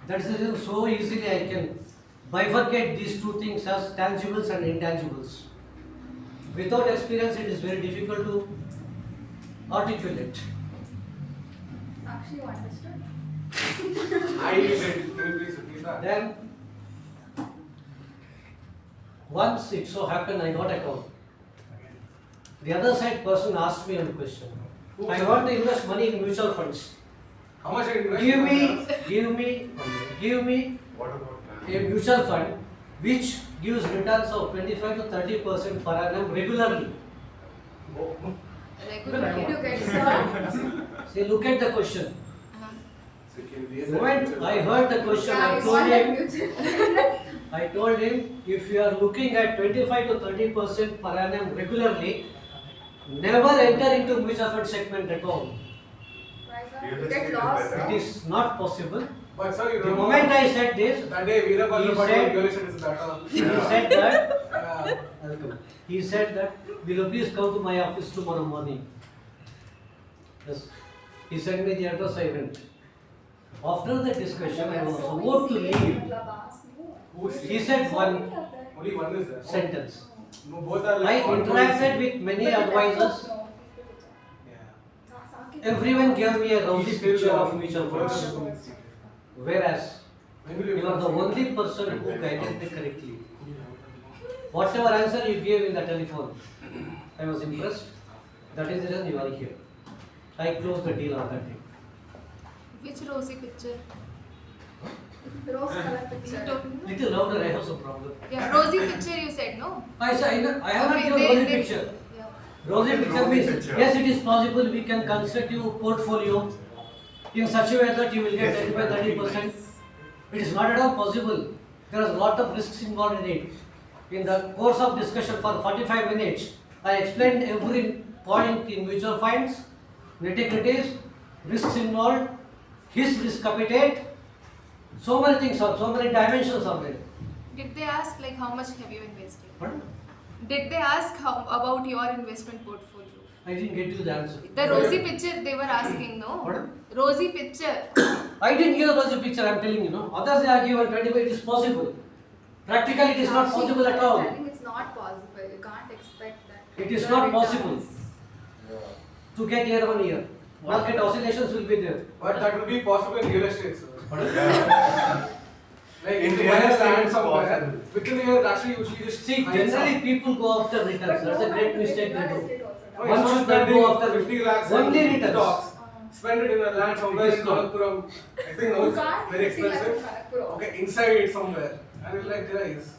That is the reason so easily I can bifurcate these two things as tangibles and intangibles. Without experience, it is very difficult to articulate. Sakshi, you understood? I did. Can you please repeat that? Then, once it so happened, I got a call. The other side person asked me a question. I want to invest money in mutual funds. How much are you Give me What about a mutual fund which gives returns of 25 to 30% per annum regularly. See, look at the question. The moment I heard the question, I told him, if you are looking at 25 to 30% per annum regularly, never enter into mutual fund segment at all. Get lost. It is not possible. But sir, you The moment I said this, that day Veerabhadrappa regulation is better. he said that, Yeah. he said that, will you please come to my office tomorrow morning? Yes. He sent me the address, I went. After the discussion, I was about to leave. He said one Only one is there. sentence. No, both are I like interacted with many advisors. Yeah. Everyone gave me a rosy picture of mutual funds. Whereas, you are the only person who guided me correctly. Whatever answer you gave in the telephone, I was impressed. That is the reason you are here. I closed the deal on that day. Which rosy picture? Rose color picture. Little louder, I have some problem. Yeah, rosy picture you said, no? I have not Okay, given rosy picture. Yeah. Rosy picture means, yes, it is possible we can construct your portfolio in such a way that you will get 25-30%. It is not at all possible. There is a lot of risks involved in it. In the course of discussion for 45 minutes, I explained every point in mutual funds, nitty-gritties, risks involved, his risk appetite. So many things are, so many dimensions are there. Did they ask like how much have you invested? What? Did they ask about your investment portfolio? I didn't get you the answer. The rosy picture they were asking, no? What? Rosy picture. I didn't give a rosy picture, I am telling you, no. Others they are given 25, it is possible. Practically, it is not possible at all. I think it's not possible. You can't expect that. It is not possible to get year on year. Market oscillations will be there. But that will be possible in real estate, sir. Like In if you real buy a estate, land it's somewhere, possible. within a year, actually usually just See, buy generally some. people go after returns. That's a great mistake they do. No, One instead of should not spending go after 50 lakhs only in returns. stocks, spend it in a land somewhere It is in not. Malappuram. I think now You it's can't very feel like expensive. Malappuram. Okay, inside it somewhere. And it's like, guys,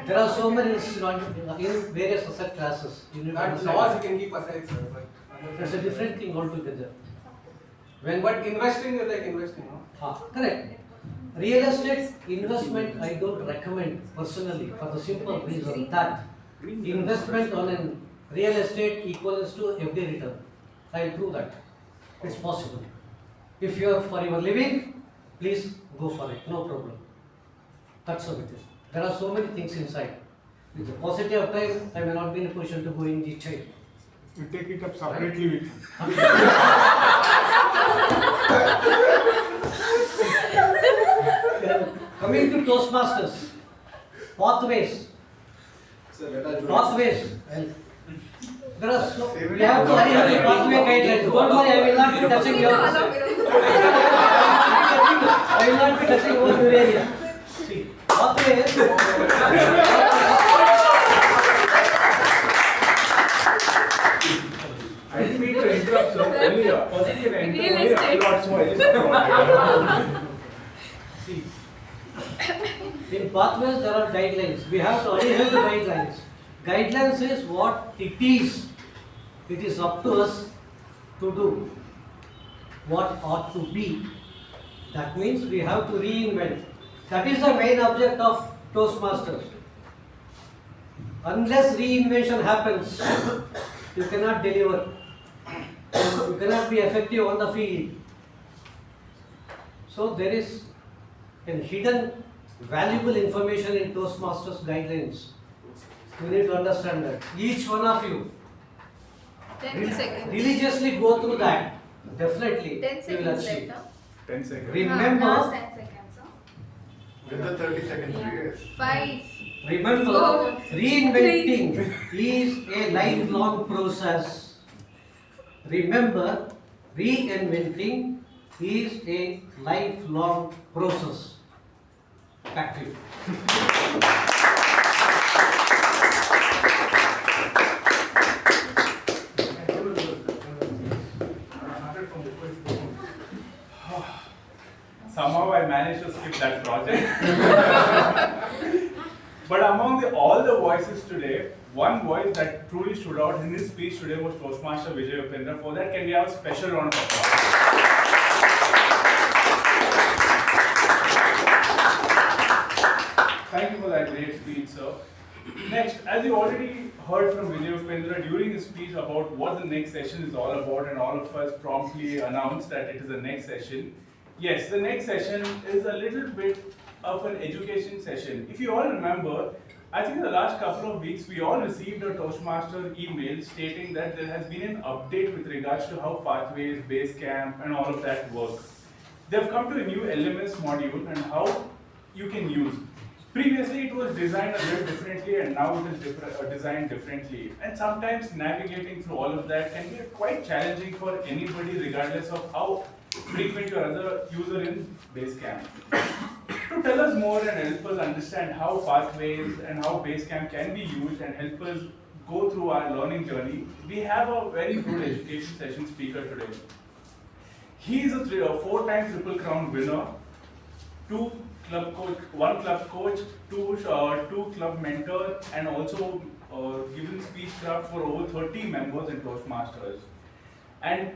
There are so many in various asset classes. You need to that understand. laws you can keep aside, sir. But That's a different thing altogether. But investing is like investing, no? Correct. Real estate investment I don't recommend personally for the simple reason that investment on a real estate equals to FD return. I will prove that. It's possible. If you are for your living, please go for it, no problem. That's how it is. There are so many things inside. With the paucity of time, I may not be in a position to go in detail. You take it up separately with Coming to Toastmasters, pathways. Pathways. There are so, we have to have the pathway guidelines. Don't worry, I will not be touching your. I will not be touching your area. See, pathways. I didn't mean to interrupt, sir. Only a positive and Real estate. See, in pathways there are guidelines. We have to adhere to guidelines. Guidelines is what it is. It is up to us to do what ought to be. That means we have to reinvent. That is the main object of Toastmasters. Unless reinvention happens, you cannot deliver. You cannot be effective on the field. So there is a hidden valuable information in Toastmasters guidelines. You need to understand that. Each one of you 10 seconds. religiously go through that. Definitely 10 you will seconds achieve. left. 10 seconds. Last Remember, 10 seconds. With the 30 seconds, yes. 5. remember, reinventing is a lifelong process. Remember, reinventing is a lifelong process. Back to you. Somehow I managed to skip that project. But among all the voices today, one voice that truly stood out in his speech today was Toastmaster Vijay Upendra. For that, can we have a special round of applause? Thank you for that great speech, sir. Next, as you already heard from Vijay Upendra during his speech about what the next session is all about, and all of us promptly announced that it is the next session. Yes, the next session is a little bit of an education session. If you all remember, I think in the last couple of weeks, we all received a Toastmaster email stating that there has been an update with regards to how Pathways, Basecamp, and all of that works. They've come to a new LMS module and how you can use. Previously, it was designed a bit differently, and now it is designed differently. And sometimes navigating through all of that can be quite challenging for anybody, regardless of how frequent you are as a user in Basecamp. To tell us more and help us understand how Pathways and how Basecamp can be used and help us go through our learning journey, we have a very good education session speaker today. He is a 4-time Triple Crown winner, 1 club coach, 2 club mentor, and also given speech craft for over 30 members in Toastmasters. And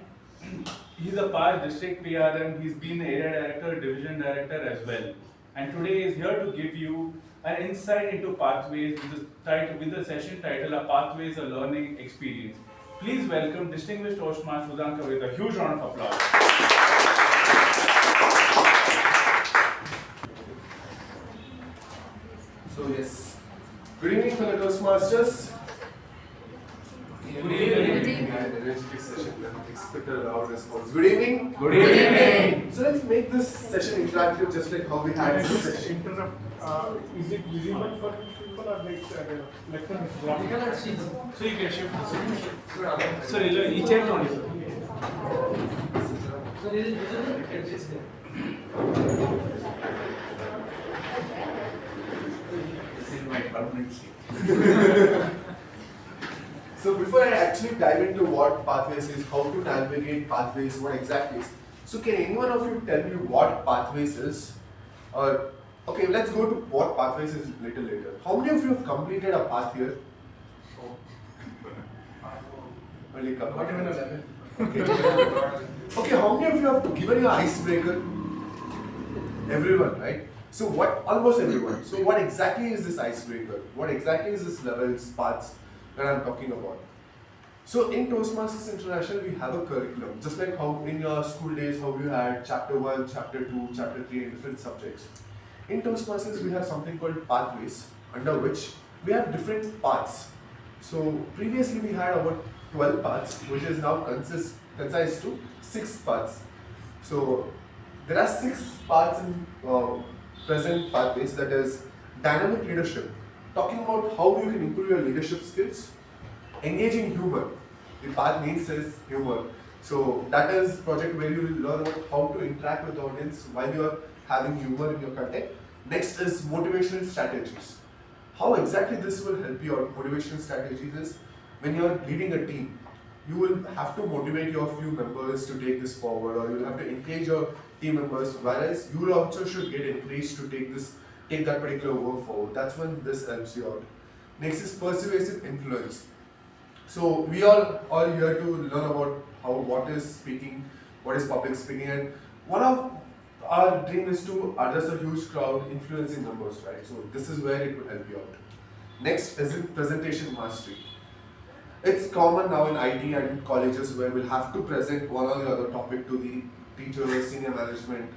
he's a past district PRM, he's been area director, division director as well. And today is here to give you an insight into Pathways with the session titled "A Pathways, a Learning Experience." Please welcome distinguished Toastmaster Udanka with a huge round of applause. So yes, good evening fellow Toastmasters. Good evening. And energetic session, we expect a loud response. Good evening. Good evening. So let's make this session interactive, just like how we had this session. Is it visible for people or like You cannot see them. So you can shift. Sorry, each end only. So it is visible, it is there. This is my permanent seat. So before I actually dive into what Pathways is, how to navigate Pathways, what exactly is. So can any one of you tell me what Pathways is? Or okay, let's go to what Pathways is little later. How many of you have completed a path here? Only a couple. Not even a Okay. Okay, how many of you have given your icebreaker? Everyone, right? So what, almost everyone. So what exactly is this icebreaker? What exactly is this levels, paths that I'm talking about? So in Toastmasters International, we have a curriculum, just like how in your school days, how you had chapter 1, chapter 2, chapter 3, and different subjects. In Toastmasters, we have something called pathways, under which we have different paths. So previously we had about 12 paths, which is now concise to 6 paths. So there are 6 paths in present pathways, that is dynamic leadership, talking about how you can improve your leadership skills. Engaging humor, the path name says humor. So that is project where you will learn about how to interact with the audience while you are having humor in your content. Next is motivational strategies. How exactly this will help you out? Motivational strategies is when you are leading a team, you will have to motivate your few members to take this forward, or you will have to encourage your team members, whereas you also should get encouraged to take that particular work forward. That's when this helps you out. Next is persuasive influence. So we all here to learn about what is speaking, what is public speaking, and one of our dream is to address a huge crowd, influencing numbers, right? So this is where it will help you out. Next is in presentation mastery. It's common now in IT and colleges where we'll have to present one or the other topic to the teachers, senior management.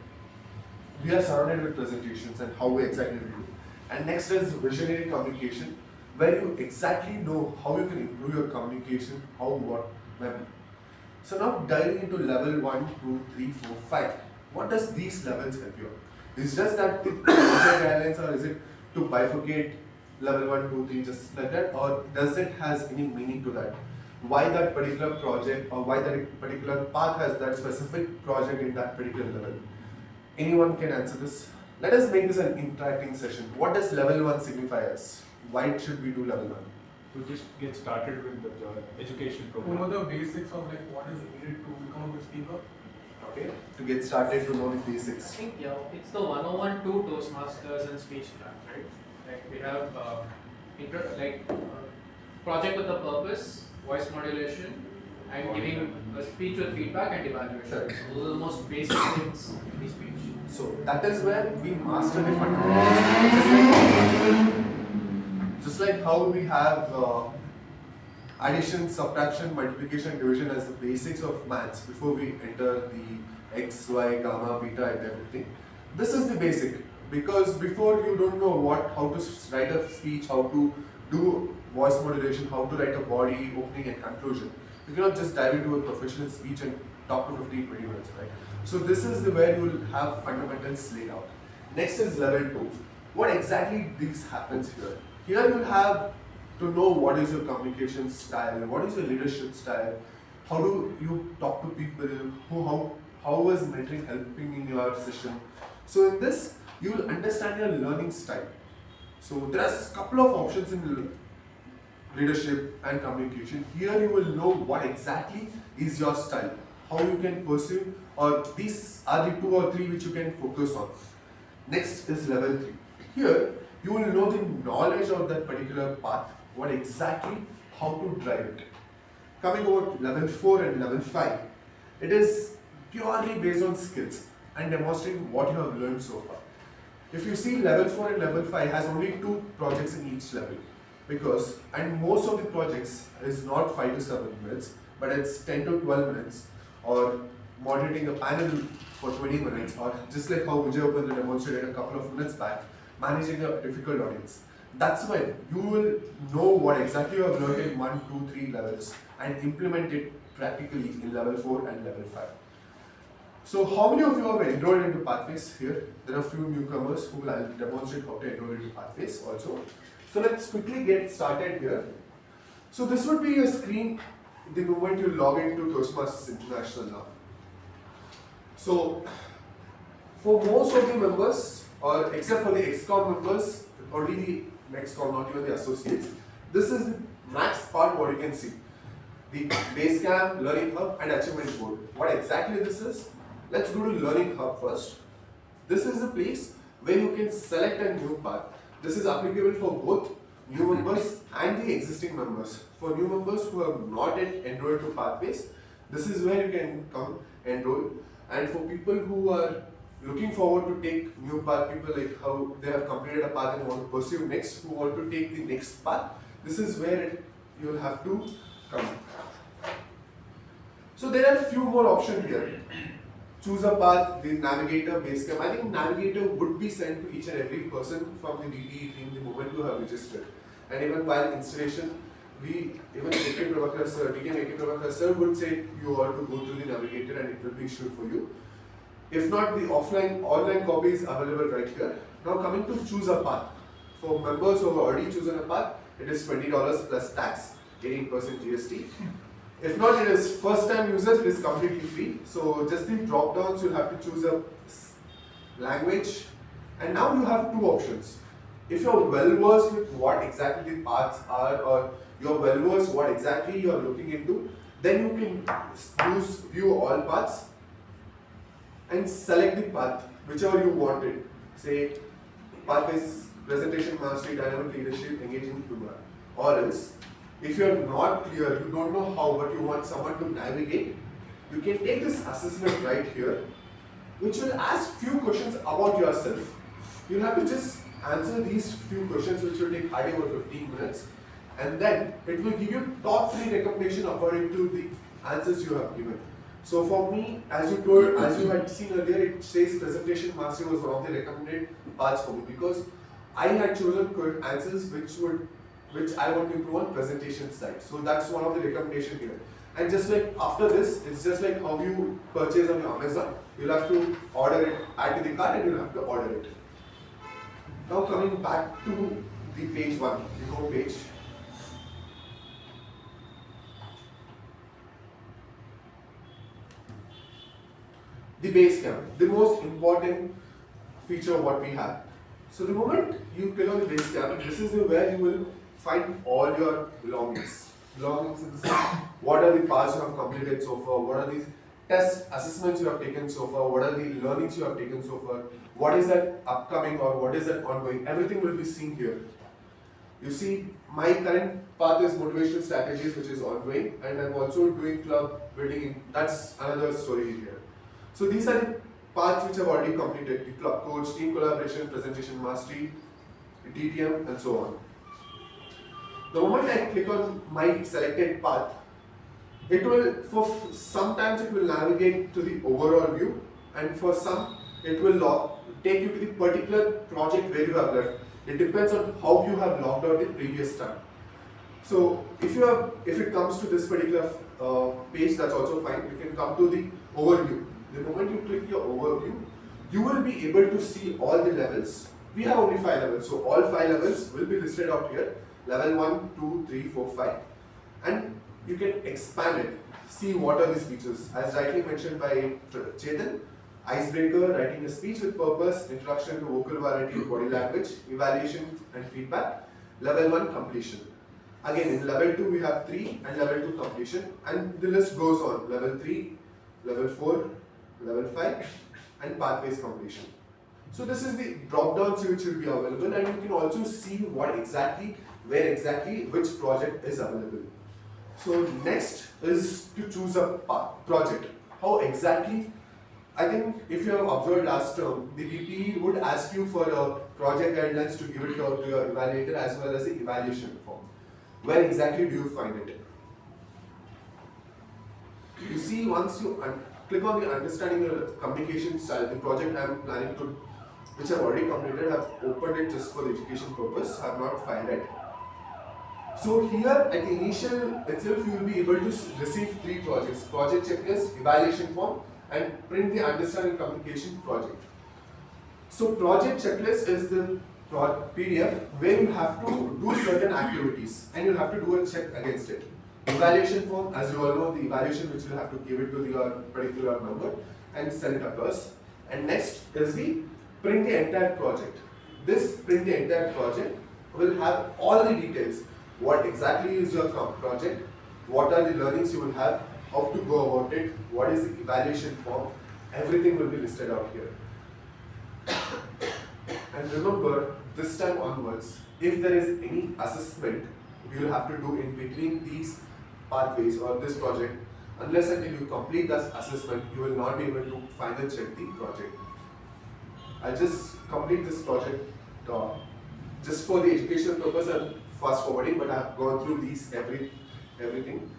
We are surrounded with presentations and how we exactly do it. And next is visionary communication, where you exactly know how you can improve your communication, how, what, when. So now diving into level 1, 2, 3, 4, 5. What does these levels help you out? Is just that the guidelines, or is it to bifurcate level 1, 2, 3 just like that, or does it has any meaning to that? Why that particular project, or why that particular path has that specific project in that particular level? Anyone can answer this? Let us make this an interacting session. What does level 1 signify as? Why should we do level 1? To just get started with the education program. To know the basics of like what is needed to become a good speaker. Okay, to get started to know the basics. I think it's the 101 to Toastmasters and speech track, right? Like we have project with a purpose, voice modulation, and giving a speech with feedback and evaluation. Sure. So those are the most basic things in the speech. So that is where we master the fundamentals. Just like how we have addition, subtraction, multiplication, division as the basics of maths before we enter the x, y, gamma, beta and everything. This is the basic, because before you don't know how to write a speech, how to do voice modulation, how to write a body, opening and conclusion. You cannot just dive into a professional speech and talk to 15-20 minutes, right? So this is where you will have fundamentals laid out. Next is level 2. What exactly this happens here? Here you will have to know what is your communication style, what is your leadership style, how do you talk to people, how is mentoring helping in your session. So in this, you will understand your learning style. So there are a couple of options in leadership and communication. Here you will know what exactly is your style, how you can pursue, or these are the 2 or 3 which you can focus on. Next is level 3. Here you will know the knowledge of that particular path, what exactly, how to drive it. Coming over to level 4 and level 5, it is purely based on skills and demonstrating what you have learned so far. If you see, level 4 and level 5 has only 2 projects in each level, and most of the projects is not 5 to 7 minutes, but it's 10 to 12 minutes, or moderating a panel for 20 minutes, or just like how Vijay demonstrated a couple of minutes back, managing a difficult audience. That's when you will know what exactly you have learned in 1, 2, 3 levels and implement it practically in level 4 and level 5. So how many of you have enrolled into Pathways here? There are a few newcomers who will demonstrate how to enroll into Pathways also. So let's quickly get started here. So this would be your screen the moment you log into Toastmasters International now. So for most of the members, or except for the XCOM members, only the XCOM, not even the associates, this is the max part what you can see. The Basecamp, Learning Hub and Achievement Board. What exactly this is? Let's go to Learning Hub first. This is the place where you can select a new path. This is applicable for both new members and the existing members. For new members who have not yet enrolled to Pathways, This is where you can come enroll. And for people who are looking forward to take new path, people like how they have completed a path and want to pursue next, who want to take the next path, this is where you will have to come. So there are a few more options here. Choose a path, the navigator, base camp. I think navigator would be sent to each and every person from the DTE team the moment you have registered. And even while installation, even K Prabhakara sir, K Prabhakara sir would say you all to go through the navigator and it will be issued for you. If not, the online copy is available right here. Now coming to choose a path. For members who have already chosen a path, it is $20 plus tax, 18% GST. If not, it is first time users, it is completely free. So just the drop downs, you'll have to choose a language. And now you have two options. If you're well versed with what exactly the paths are, or you're well versed what exactly you're looking into, then you can use view all paths and select the path, whichever you wanted. Say, path is presentation mastery, dynamic leadership, engaging humor. Or else, if you're not clear, you don't know how, but you want someone to navigate, you can take this assessment right here, which will ask few questions about yourself. You'll have to just answer these few questions, which will take hardly about 15 minutes, and then it will give you top 3 recommendation according to the answers you have given. So for me, as you had seen earlier, it says presentation mastery was one of the recommended paths for me because I had chosen answers which I want to improve on presentation side. So that's one of the recommendation here. And just like after this, it's just like how you purchase on your Amazon. You'll have to order it, add to the cart, and you'll have to order it. Now coming back to the page 1, the home page. The base camp, the most important feature of what we have. So the moment you click on the base camp, this is where you will find all your belongings. Belongings in the sense, what are the paths you have completed so far, what are the test assessments you have taken so far, what are the learnings you have taken so far, what is that upcoming or what is that ongoing, everything will be seen here. You see, my current path is motivational strategies, which is ongoing, and I'm also doing club building, that's another story here. So these are the paths which I've already completed, the club coach, team collaboration, presentation mastery, DTM, and so on. The moment I click on my selected path, it will, sometimes it will navigate to the overall view, and for some, it will take you to the particular project where you have left. It depends on how you have logged out the previous time. So if it comes to this particular page, that's also fine. You can come to the overview. The moment you click your overview, you will be able to see all the levels. We have only 5 levels, so all 5 levels will be listed out here. Level 1, 2, 3, 4, 5. And you can expand it, see what are these features. As rightly mentioned by Chetan, icebreaker, writing a speech with purpose, introduction to vocal variety and body language, evaluation and feedback. Level 1, completion. Again, in level 2 we have 3 and level 2 completion, and the list goes on. Level 3, level 4, level 5 and pathways completion. So this is the drop downs which will be available, and you can also see where exactly which project is available. So next is to choose a project. How exactly? I think if you have observed last term, the DPE would ask you for a project guidelines to give it out to your evaluator as well as the evaluation form. Where exactly do you find it? You see, once you click on the understanding the communication style, the project I am planning to, which I have already completed, I have opened it just for the education purpose, I have not filed it. So here at the initial itself, you will be able to receive 3 projects: project checklist, evaluation form, and print the understanding communication project. So project checklist is the PDF where you have to do certain activities and you have to do a check against it. Evaluation form, as you all know, the evaluation which you have to give it to your particular member and send it across. And next is the print the entire project. This print the entire project will have all the details. What exactly is your project? What are the learnings you will have? How to go about it? What is the evaluation form? Everything will be listed out here. And remember, this time onwards, if there is any assessment you will have to do in between these pathways or this project, Unless until you complete this assessment, you will not be able to final check the project. I'll just complete this project just for the educational purpose and fast forwarding, but I've gone through these everything.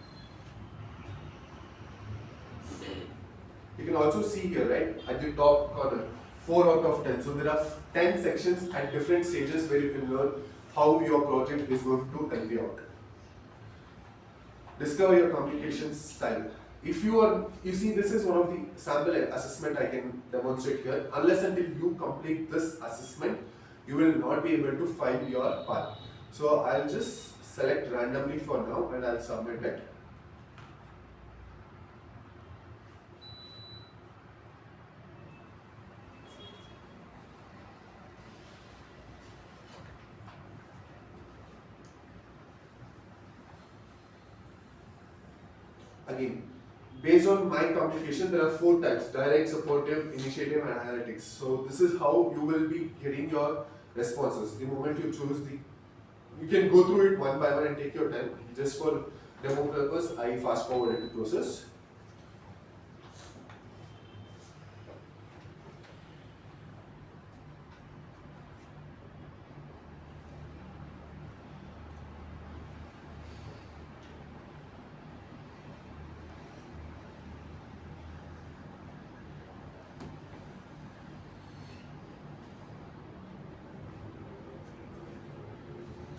You can also see here, right, at the top corner, 4 out of 10. So there are 10 sections at different stages where you can learn how your project is going to help you out. Discover your communication style. If you see, this is one of the sample assessment I can demonstrate here. Unless until you complete this assessment, you will not be able to file your part. So I'll just select randomly for now and I'll submit it. Again, based on my communication, there are 4 types: direct, supportive, initiative, and analytics. So this is how you will be getting your responses. The moment you choose you can go through it one by one and take your time. Just for demo purpose, I fast forwarded the process.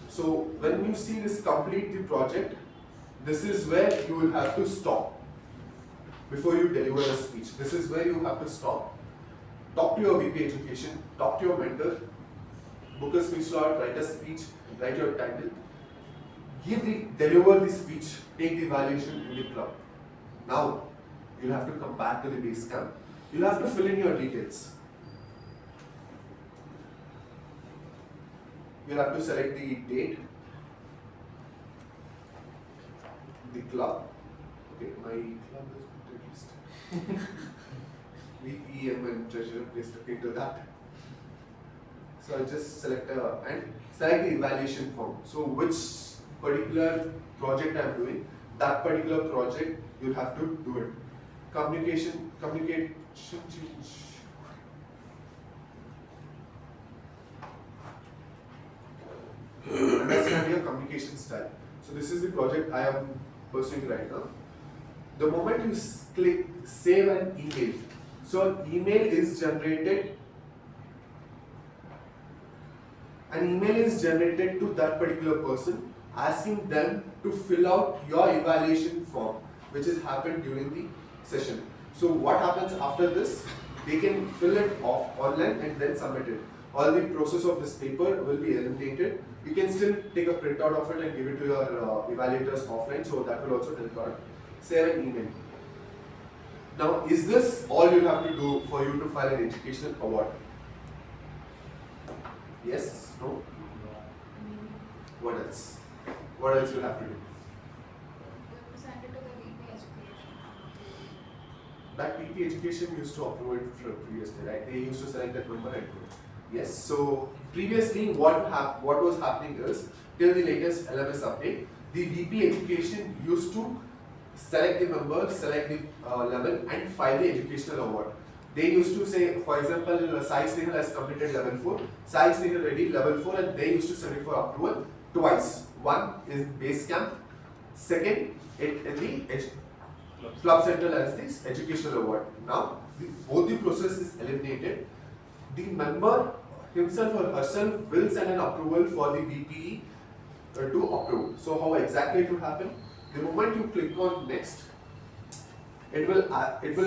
So when you see this complete the project, this is where you will have to stop before you deliver a speech. This is where you have to stop. Talk to your VP education, talk to your mentor, book a speech slot, write a speech, write your title, deliver the speech, take the evaluation in the club. Now you'll have to come back to the base camp. You'll have to fill in your details. You'll have to select the date, the club. Okay, my club is registered. VP and treasurer, please look into that. So I'll just select and select the evaluation form. So which particular project I'm doing, that particular project you'll have to do it. Communication change. Understand your communication style. So this is the project I am pursuing right now. The moment you click save an email, so an email is generated. An email is generated to that particular person, asking them to fill out your evaluation form, which has happened during the session. So what happens after this? They can fill it off online and then submit it. All the process of this paper will be eliminated. You can still take a printout of it and give it to your evaluators offline, so that will also help out. Save an email. Now, is this all you have to do for you to file an educational award? Yes? No? What else? What else you have to do? Send it to the VP education. That VP education used to approve it previously, right? They used to select that number and do it. Yes, so previously what was happening is, till the latest LMS update, the VP education used to select the member, select the level and file the educational award. They used to say, for example, Snehal has completed level 4, Snehal ready level 4, and they used to send it for approval twice. One is base camp, second it in the club central as this educational award. Now, both the process is eliminated. The member himself or herself will send an approval for the VPE to approve. So how exactly it will happen? The moment you click on next, it will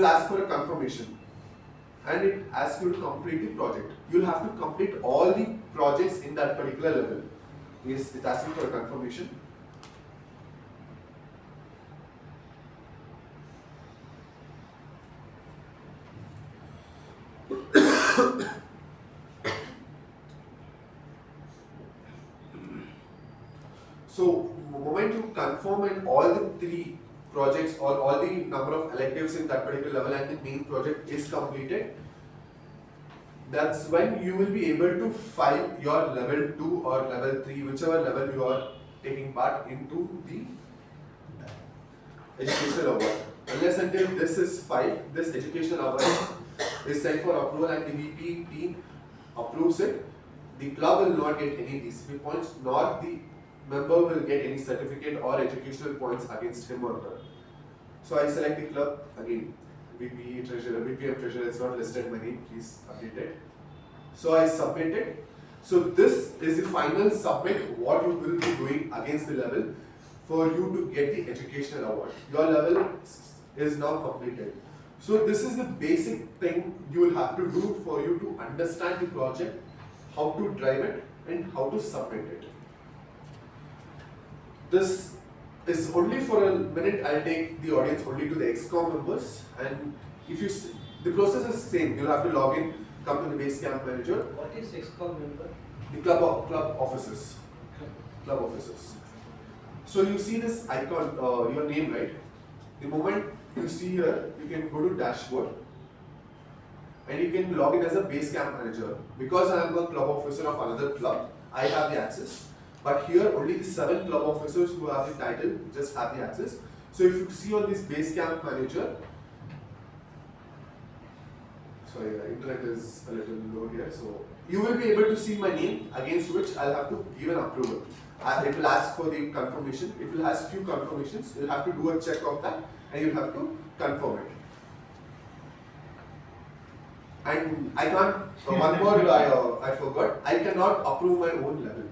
ask for a confirmation, and it asks you to complete the project. You'll have to complete all the projects in that particular level. Yes, it's asking for a confirmation. So, the moment you confirm and all the 3 projects or all the number of electives in that particular level and the main project is completed, that's when you will be able to file your level 2 or level 3, whichever level you are taking part into the educational award. unless until this is filed, this educational award is sent for approval and the VP team approves it, the club will not get any DCP points, nor the member will get any certificate or educational points against him or her. So I select the club again. VP treasurer, VPM treasurer is not listed my name, please update it. So I submit it. So this is the final submit what you will be doing against the level for you to get the educational award. Your level is now completed. So this is the basic thing you will have to do for you to understand the project, how to drive it and how to submit it. This is only for a minute. I'll take the audience only to the XCOM members, and if you the process is same. You'll have to log in, come to the base camp manager. What is XCOM member? The club officers. Club officers. So you see this icon, your name, right? The moment you see here, you can go to dashboard, and you can log in as a base camp manager. Because I am a club officer of another club, I have the access. But here only the 7 club officers who have the title just have the access. So if you see on this base camp manager, sorry, the internet is a little low here, so you will be able to see my name against which I'll have to give an approval. It will ask for the confirmation. It will ask few confirmations. You'll have to do a check of that and you'll have to confirm it. And I can't, one more I forgot, I cannot approve my own level.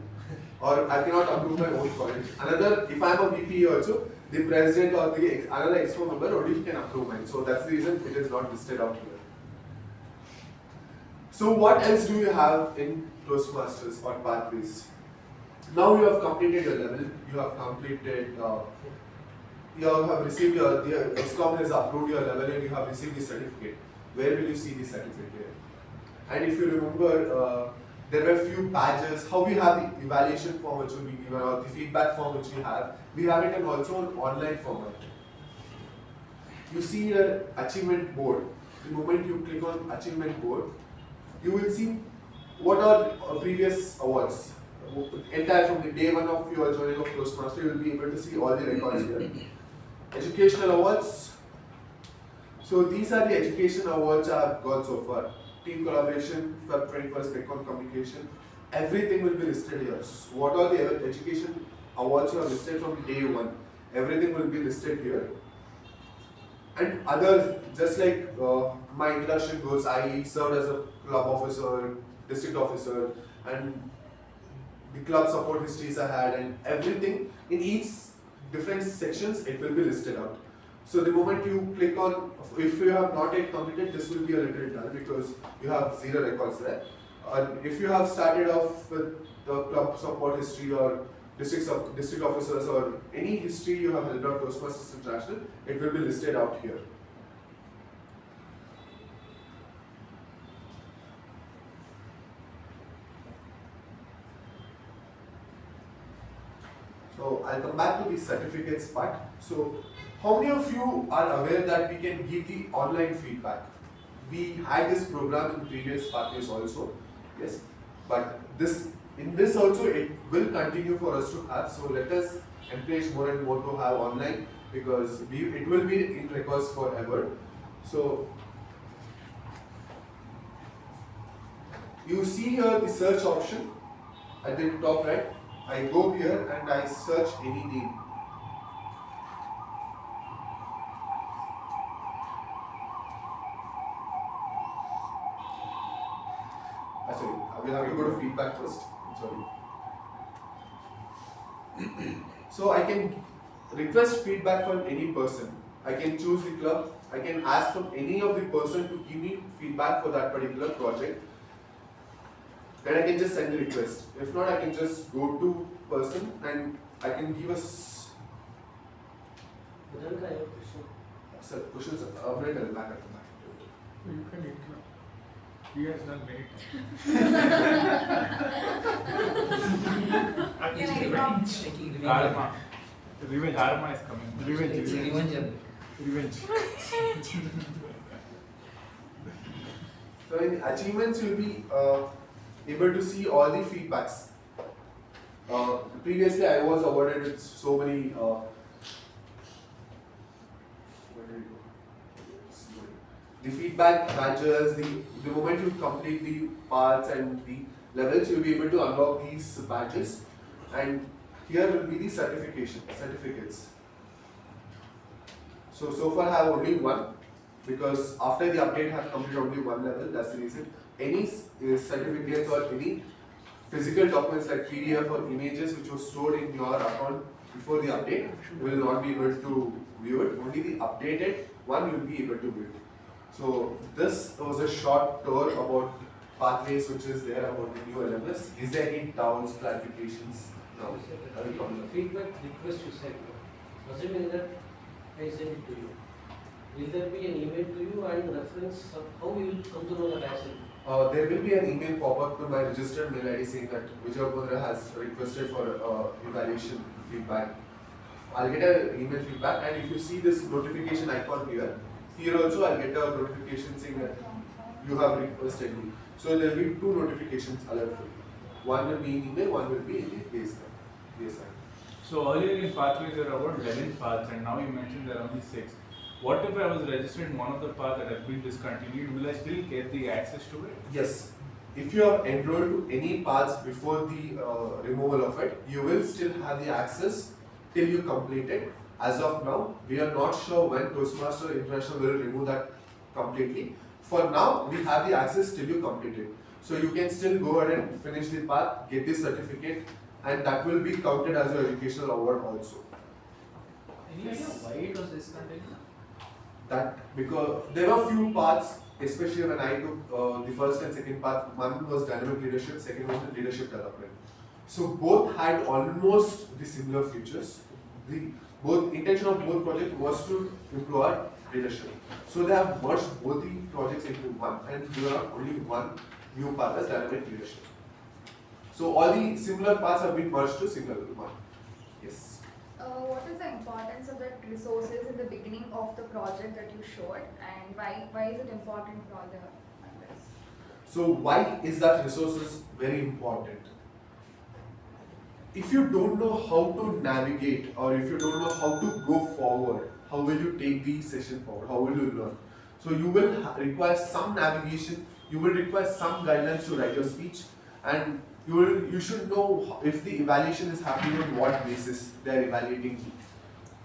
Or I cannot approve my own college. Another, if I am a VP also, the president or the another exco member only can approve mine. So that's the reason it is not listed out here. So what else do you have in Toastmasters or pathways? Now you have completed your level. You have completed. You have received your. The XCOM has approved your level and you have received the certificate. Where will you see the certificate? And if you remember. There were few badges, how we have the evaluation form which will be given or the feedback form which we have it in also an online format. You see your achievement board. The moment you click on achievement board, you will see what are previous awards. Entire from the day 1 of your joining of Toastmaster, you will be able to see all the records here. Educational awards. So these are the education awards I have got so far. Team collaboration, Feb 21st, Recon communication, everything will be listed here. What are the education awards you are listed from day 1? Everything will be listed here. And other, just like my introduction goes, I served as a club officer, district officer, and the club support histories I had, and everything in each different sections, it will be listed out. So the moment you click on, if you have not yet completed, this will be a little dull because you have 0 records there. If you have started off with the club support history or district officers or any history you have held out Toastmasters International, it will be listed out here. So I'll come back to the certificates part. So how many of you are aware that we can give the online feedback? We had this program in previous pathways also, yes. But in this also it will continue for us to have. So let us encourage more and more to have online because it will be in records forever. So you see here the search option at the top right. I go here and I search any name. Sorry, I will have to go to feedback first. I'm sorry. So I can request feedback from any person. I can choose the club. I can ask from any of the person to give me feedback for that particular project. Then I can just send a request. If not, I can just go to person and I can give us. Udanka, I have a question. Sir, questions are back at the back. You can interrupt. He has done many times. Karma. Revenge. Karma is coming. Revenge. So in achievements, you'll be able to see all the feedbacks. Previously, I was awarded with so many. The feedback badges, the moment you complete the parts and the levels, you'll be able to unlock these badges. And here will be the certificates. So far I have only one, because after the update I have completed only one level. That's the reason. Any certificates or any physical documents like PDF or images which were stored in your account before the update, you will not be able to view it. Only the updated one will be able to view it. So this was a short tour about pathways which is there about the new LMS. Is there any doubts, clarifications? No. Feedback request you said. Does it mean that I send it to you? Will there be an email to you and reference of how you will come to know that I sent? There will be an email pop-up to my registered mail ID saying that Vijay has requested for evaluation feedback. I'll get an email feedback, and if you see this notification icon here also I'll get a notification saying that you have requested me. So there will be two notifications allowed for you. One will be in email, one will be in the baseline. So earlier in pathways there were about 11 paths, and now you mentioned there are only 6. What if I was registered in one of the paths that has been discontinued? Will I still get the access to it? Yes. If you have enrolled to any paths before the removal of it, you will still have the access till you complete it. As of now, we are not sure when Toastmasters International will remove that completely. For now, we have the access till you complete it. So you can still go ahead and finish the path, get the certificate, and that will be counted as your educational award also. Any idea why it was discontinued? That because there were few paths, especially when I took the first and second path. One was dynamic leadership, second was the leadership development. So both had almost the similar features. The intention of both projects was to improve our leadership. So they have merged both the projects into one, and there are only one new path as dynamic leadership. So all the similar paths have been merged to single one. Yes. What is the importance of the resources in the beginning of the project that you showed, and why is it important for the members? So why is that resources very important? If you don't know how to navigate, or if you don't know how to go forward, how will you take the session forward? How will you learn? So you will require some navigation, you will require some guidelines to write your speech, and you should know if the evaluation is happening on what basis they are evaluating you.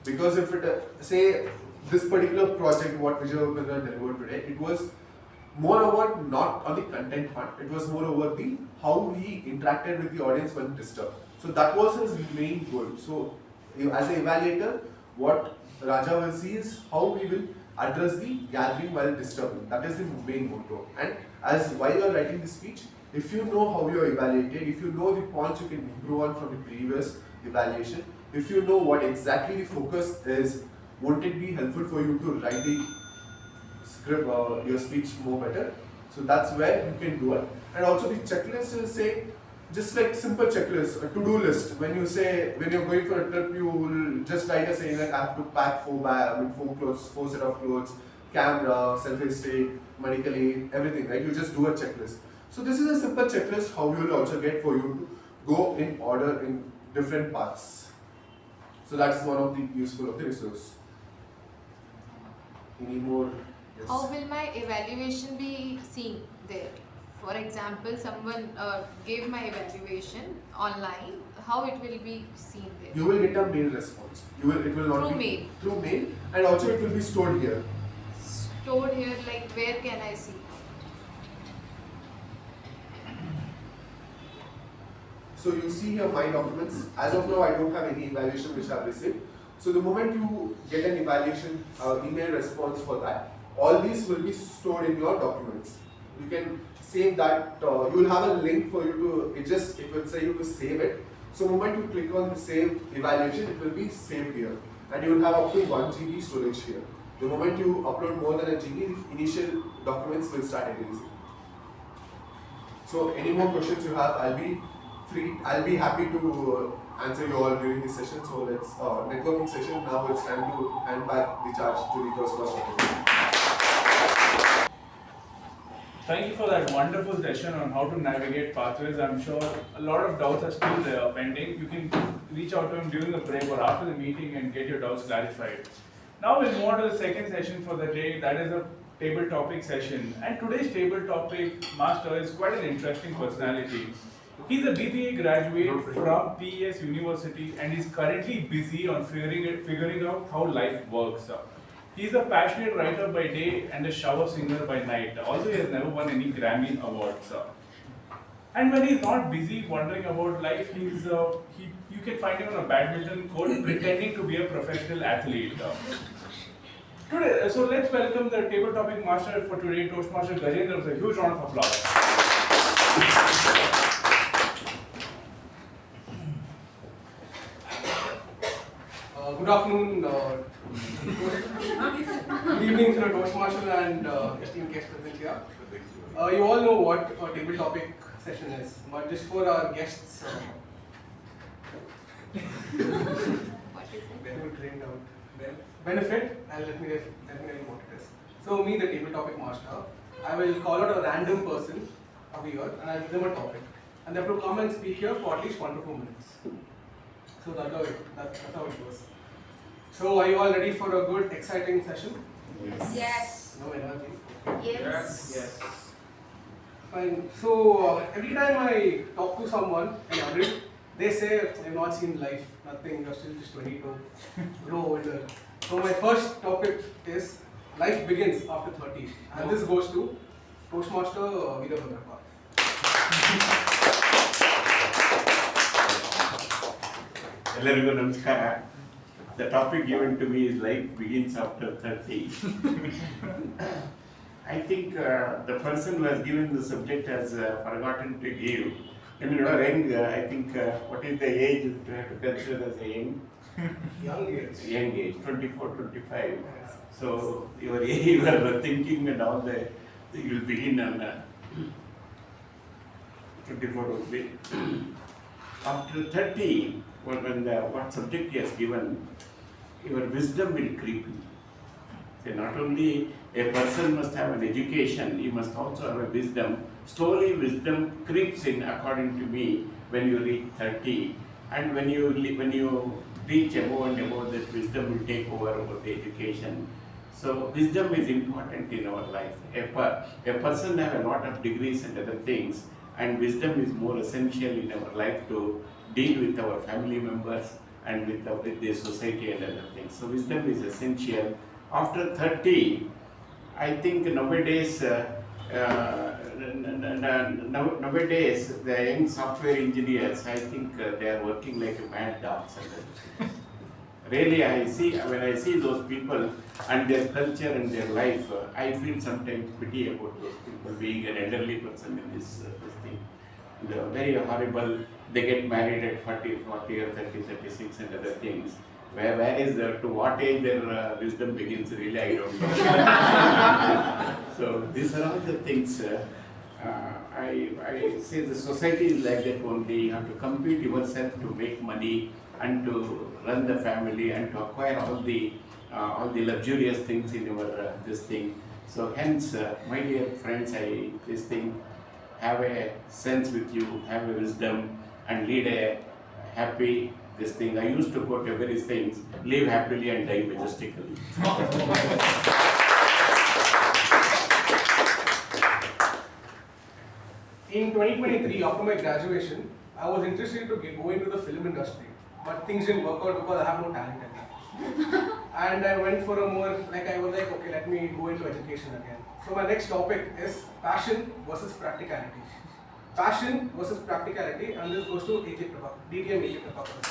Because if it, say this particular project what Vijay delivered today, it was more about not on the content part, it was more over the how he interacted with the audience when disturbed. So that was his main goal. So as an evaluator, what Raja will see is how we will address the gathering while disturbing. That is the main motto. And as while you are writing the speech, if you know how you are evaluated, if you know the points you can improve on from the previous evaluation, if you know what exactly the focus is, won't it be helpful for you to write the script or your speech more better? So that's where you can do it. And also the checklist is say, just like simple checklist, a to-do list. When you say, when you're going for a trip, you will just write a saying like I have to pack 4 clothes, 4 set of clothes, camera, selfie stick, medical aid, everything, right? You just do a checklist. So this is a simple checklist how you will also get for you to go in order in different parts. So that is one of the useful of the resource. Any more? Yes. How will my evaluation be seen there? For example, someone gave my evaluation online. How it will be seen there? You will get a mail response. It will not through be mail. Through mail, and also it will be stored here. Stored here, like where can I see? So you see here my documents. As of now, I don't have any evaluation which I have received. So the moment you get an evaluation email response for that, all these will be stored in your documents. You can save that. You will have a link for you to. It will say you to save it. So the moment you click on save evaluation, it will be saved here, and you will have up to 1 GB storage here. The moment you upload more than a GB, the initial documents will start erasing. So any more questions you have, I'll be free. I'll be happy to answer you all during this session. So let's networking session. Now it's time to hand back the charge to the Toastmasters. Thank you for that wonderful session on how to navigate pathways. I'm sure a lot of doubts are still there pending. You can reach out to him during the break or after the meeting and get your doubts clarified. Now we'll move on to the second session for the day, that is a table topic session. And today's table topic master is quite an interesting personality. He's a BBA graduate from PES University and is currently busy on figuring out how life works. He's a passionate writer by day and a shower singer by night, although he has never won any Grammy awards. And when he's not busy wondering about life, you can find him on a badminton court pretending to be a professional athlete. Today, so let's welcome the table topic master for today, Toastmaster Gajendra, with a huge round of applause. Good afternoon, good evening to the Toastmaster and esteemed guests present here. You all know what a table topic session is, but just for our guests, benefit, and let me tell you what it is. So, me, the table topic master, I will call out a random person every year and I'll give them a topic, and they have to come and speak here for at least 1 to 2 minutes. So that's how it goes. So, are you all ready for a good, exciting session? Yes. No energy? Yes. Fine. So, every time I talk to someone in adult, they say, I've not seen life, nothing, you're still just 22, grow older. So, my first topic is life begins after 30. And this goes to Toastmaster Veerabhadrappa. Hello, namaskara. The topic given to me is life begins after 30. I think the person who has given the subject has forgotten to give. When you are young, I think what is the age to have to consider as a young? Young age. Young age, 24, 25. So you are thinking and all that, you will begin on 24 would be. After 30, when what subject he has given, your wisdom will creep in. So not only a person must have an education, he must also have a wisdom. Slowly wisdom creeps in, according to me, when you reach 30. And when you reach above and above, that wisdom will take over the education. So wisdom is important in our life. A person has a lot of degrees and other things, and wisdom is more essential in our life to deal with our family members and with the society and other things. So wisdom is essential. After 30, I think nowadays the young software engineers, I think they are working like a mad dogs. Really, when I see those people and their culture and their life, I feel sometimes pity about those people being an elderly person in this thing. They're very horrible. They get married at 40 or 30, 36 and other things. Where is to what age their wisdom begins, really, I don't know. So these are all the things. I say the society is like that only. You have to compete yourself to make money and to run the family and to acquire all the luxurious things in your this thing. So hence, my dear friends, have a sense with you, have a wisdom, and lead a happy this thing. I used to quote every things: live happily and die majestically. In 2023, after my graduation, I was interested to go into the film industry, but things didn't work out because I have no talent at that. And I went for a more, okay, let me go into education again. So my next topic is passion versus practicality. Passion versus practicality, and this goes to DTM K Prabhakara.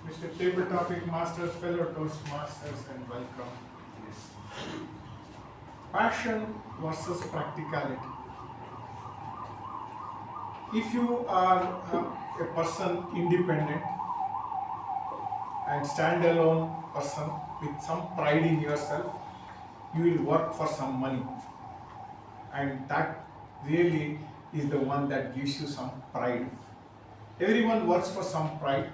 Mr. Table Topic Masters, fellow Toastmasters, and welcome. Passion versus practicality. If you are a person independent and standalone person with some pride in yourself, you will work for some money, and that really is the one that gives you some pride. Everyone works for some pride.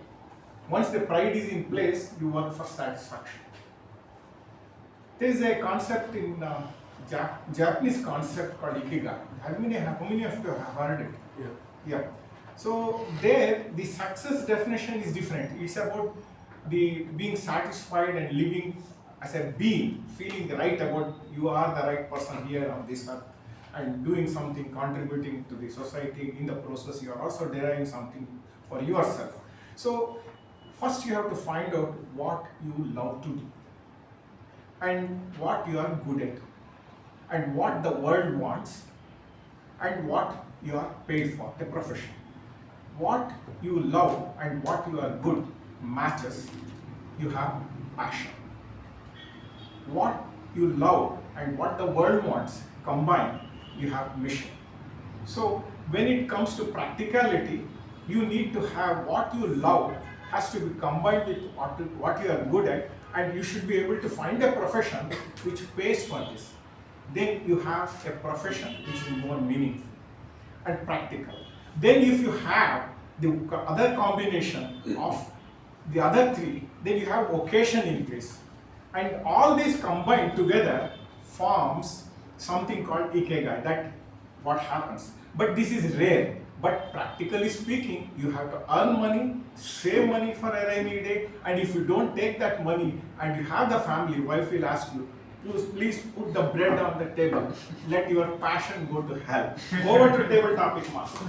Once the pride is in place, you work for satisfaction. There is a concept in Japanese concept called ikigai. How many of you have heard it? Yeah. So there, the success definition is different. It's about the being satisfied and living as a being, feeling right about you are the right person here on this earth, and doing something, contributing to the society. In the process, you are also deriving something for yourself. So first you have to find out what you love to do and what you are good at and what the world wants and what you are paid for, the profession. What you love and what you are good matches, you have passion. What you love and what the world wants combined, you have mission. So when it comes to practicality, you need to have what you love has to be combined with what you are good at, and you should be able to find a profession which pays for this. Then you have a profession which is more meaningful and practical. Then if you have the other combination of the other three, then you have vocation in this. And all these combined together forms something called ikigai. That what happens. But this is rare. But practically speaking, you have to earn money, save money for a rainy day, and if you don't take that money and you have the family, wife will ask you, please put the bread on the table. Let your passion go to hell. Over to table topic master.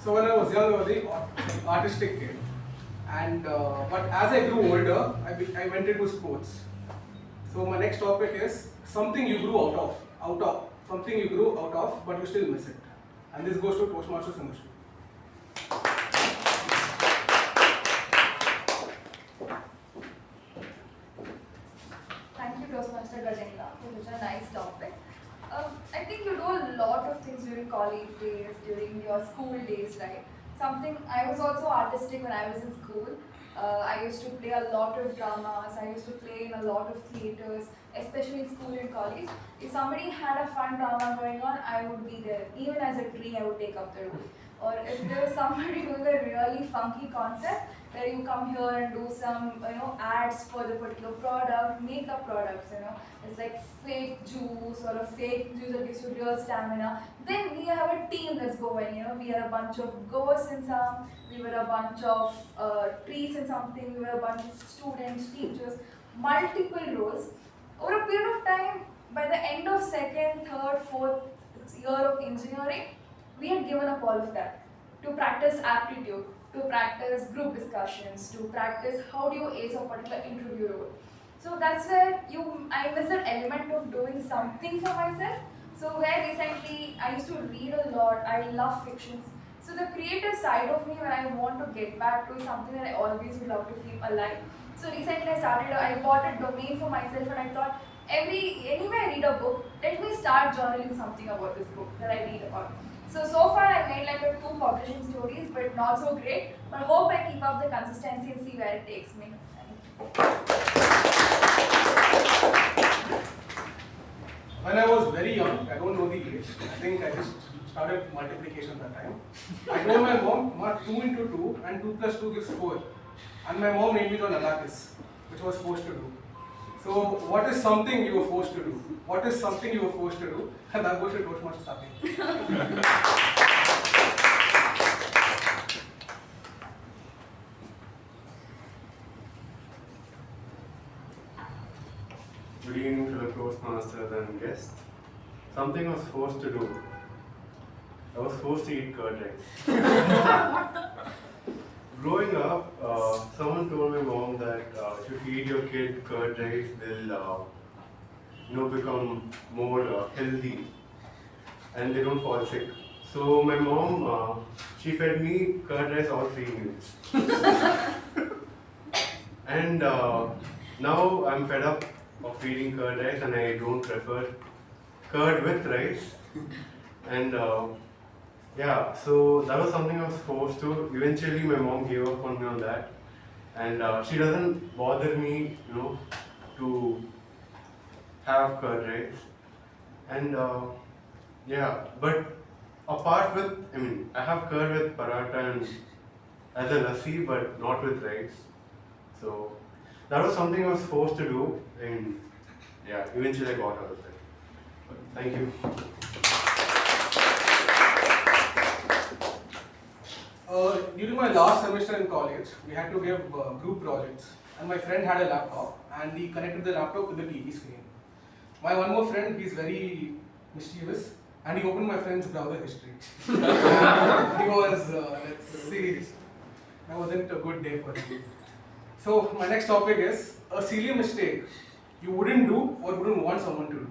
So when I was young, I was the artistic kid, and but as I grew older, I went into sports. So my next topic is something you grew out of something you grew out of, but you still miss it. And this goes to Toastmasters Sindhushree. Thank you, Toastmaster Gajendra, for such a nice topic. I think you do a lot of things during college days, during your school days, right? I was also artistic when I was in school. I used to play a lot of dramas, I used to play in a lot of theatres, especially in school and college. If somebody had a fun drama going on, I would be there. Even as a tree, I would take up the role. Or if there was somebody doing a really funky concept, where you come here and do some, ads for the particular product, makeup products, it's like fake juice or a fake juice that gives you real stamina. Then we have a team that's going, we are a bunch of ghosts in some, we were a bunch of trees in something, we were a bunch of students, teachers, multiple roles. Over a period of time, by the end of second, third, fourth year of engineering, we had given up all of that to practice aptitude, to practice group discussions, to practice how do you ace a particular interview role. So that's where I miss that element of doing something for myself. So where recently I used to read a lot, I love fictions. So the creative side of me when I want to get back to is something that I always would love to keep alive. So recently I bought a domain for myself and I thought anywhere I read a book, let me start journaling something about this book that I read about. So far I made like 2 publishing stories, but not so great. But hope I keep up the consistency and see where it takes me. When I was very young, I don't know the age, I think I just started multiplication that time. I told my mom, Ma, 2 into 2 and 2 plus 2 gives 4. And my mom made me do an abacus, which I was forced to do. So what is something you were forced to do? What is something you were forced to do? And that goes to Toastmasters Saketh. Good evening to the Toastmasters and guests. Something I was forced to do. I was forced to eat curd rice. Growing up, someone told my mom that if you feed your kid curd rice, they'll become more healthy and they don't fall sick. So my mom, she fed me curd rice all 3 meals. And now I'm fed up of feeding curd rice and I don't prefer curd with rice. And yeah, so that was something I was forced to. Eventually my mom gave up on me on that. And she doesn't bother me, to have curd rice. And yeah, but apart with, I have curd with paratha and as a lassi, but not with rice. So that was something I was forced to do, and yeah, eventually I got out of it. Thank you. During my last semester in college, we had to give group projects, and my friend had a laptop, and he connected the laptop with the TV screen. My one more friend, he's very mischievous, and he opened my friend's browser history. He was, let's see, that wasn't a good day for him. So my next topic is a silly mistake you wouldn't do or wouldn't want someone to do.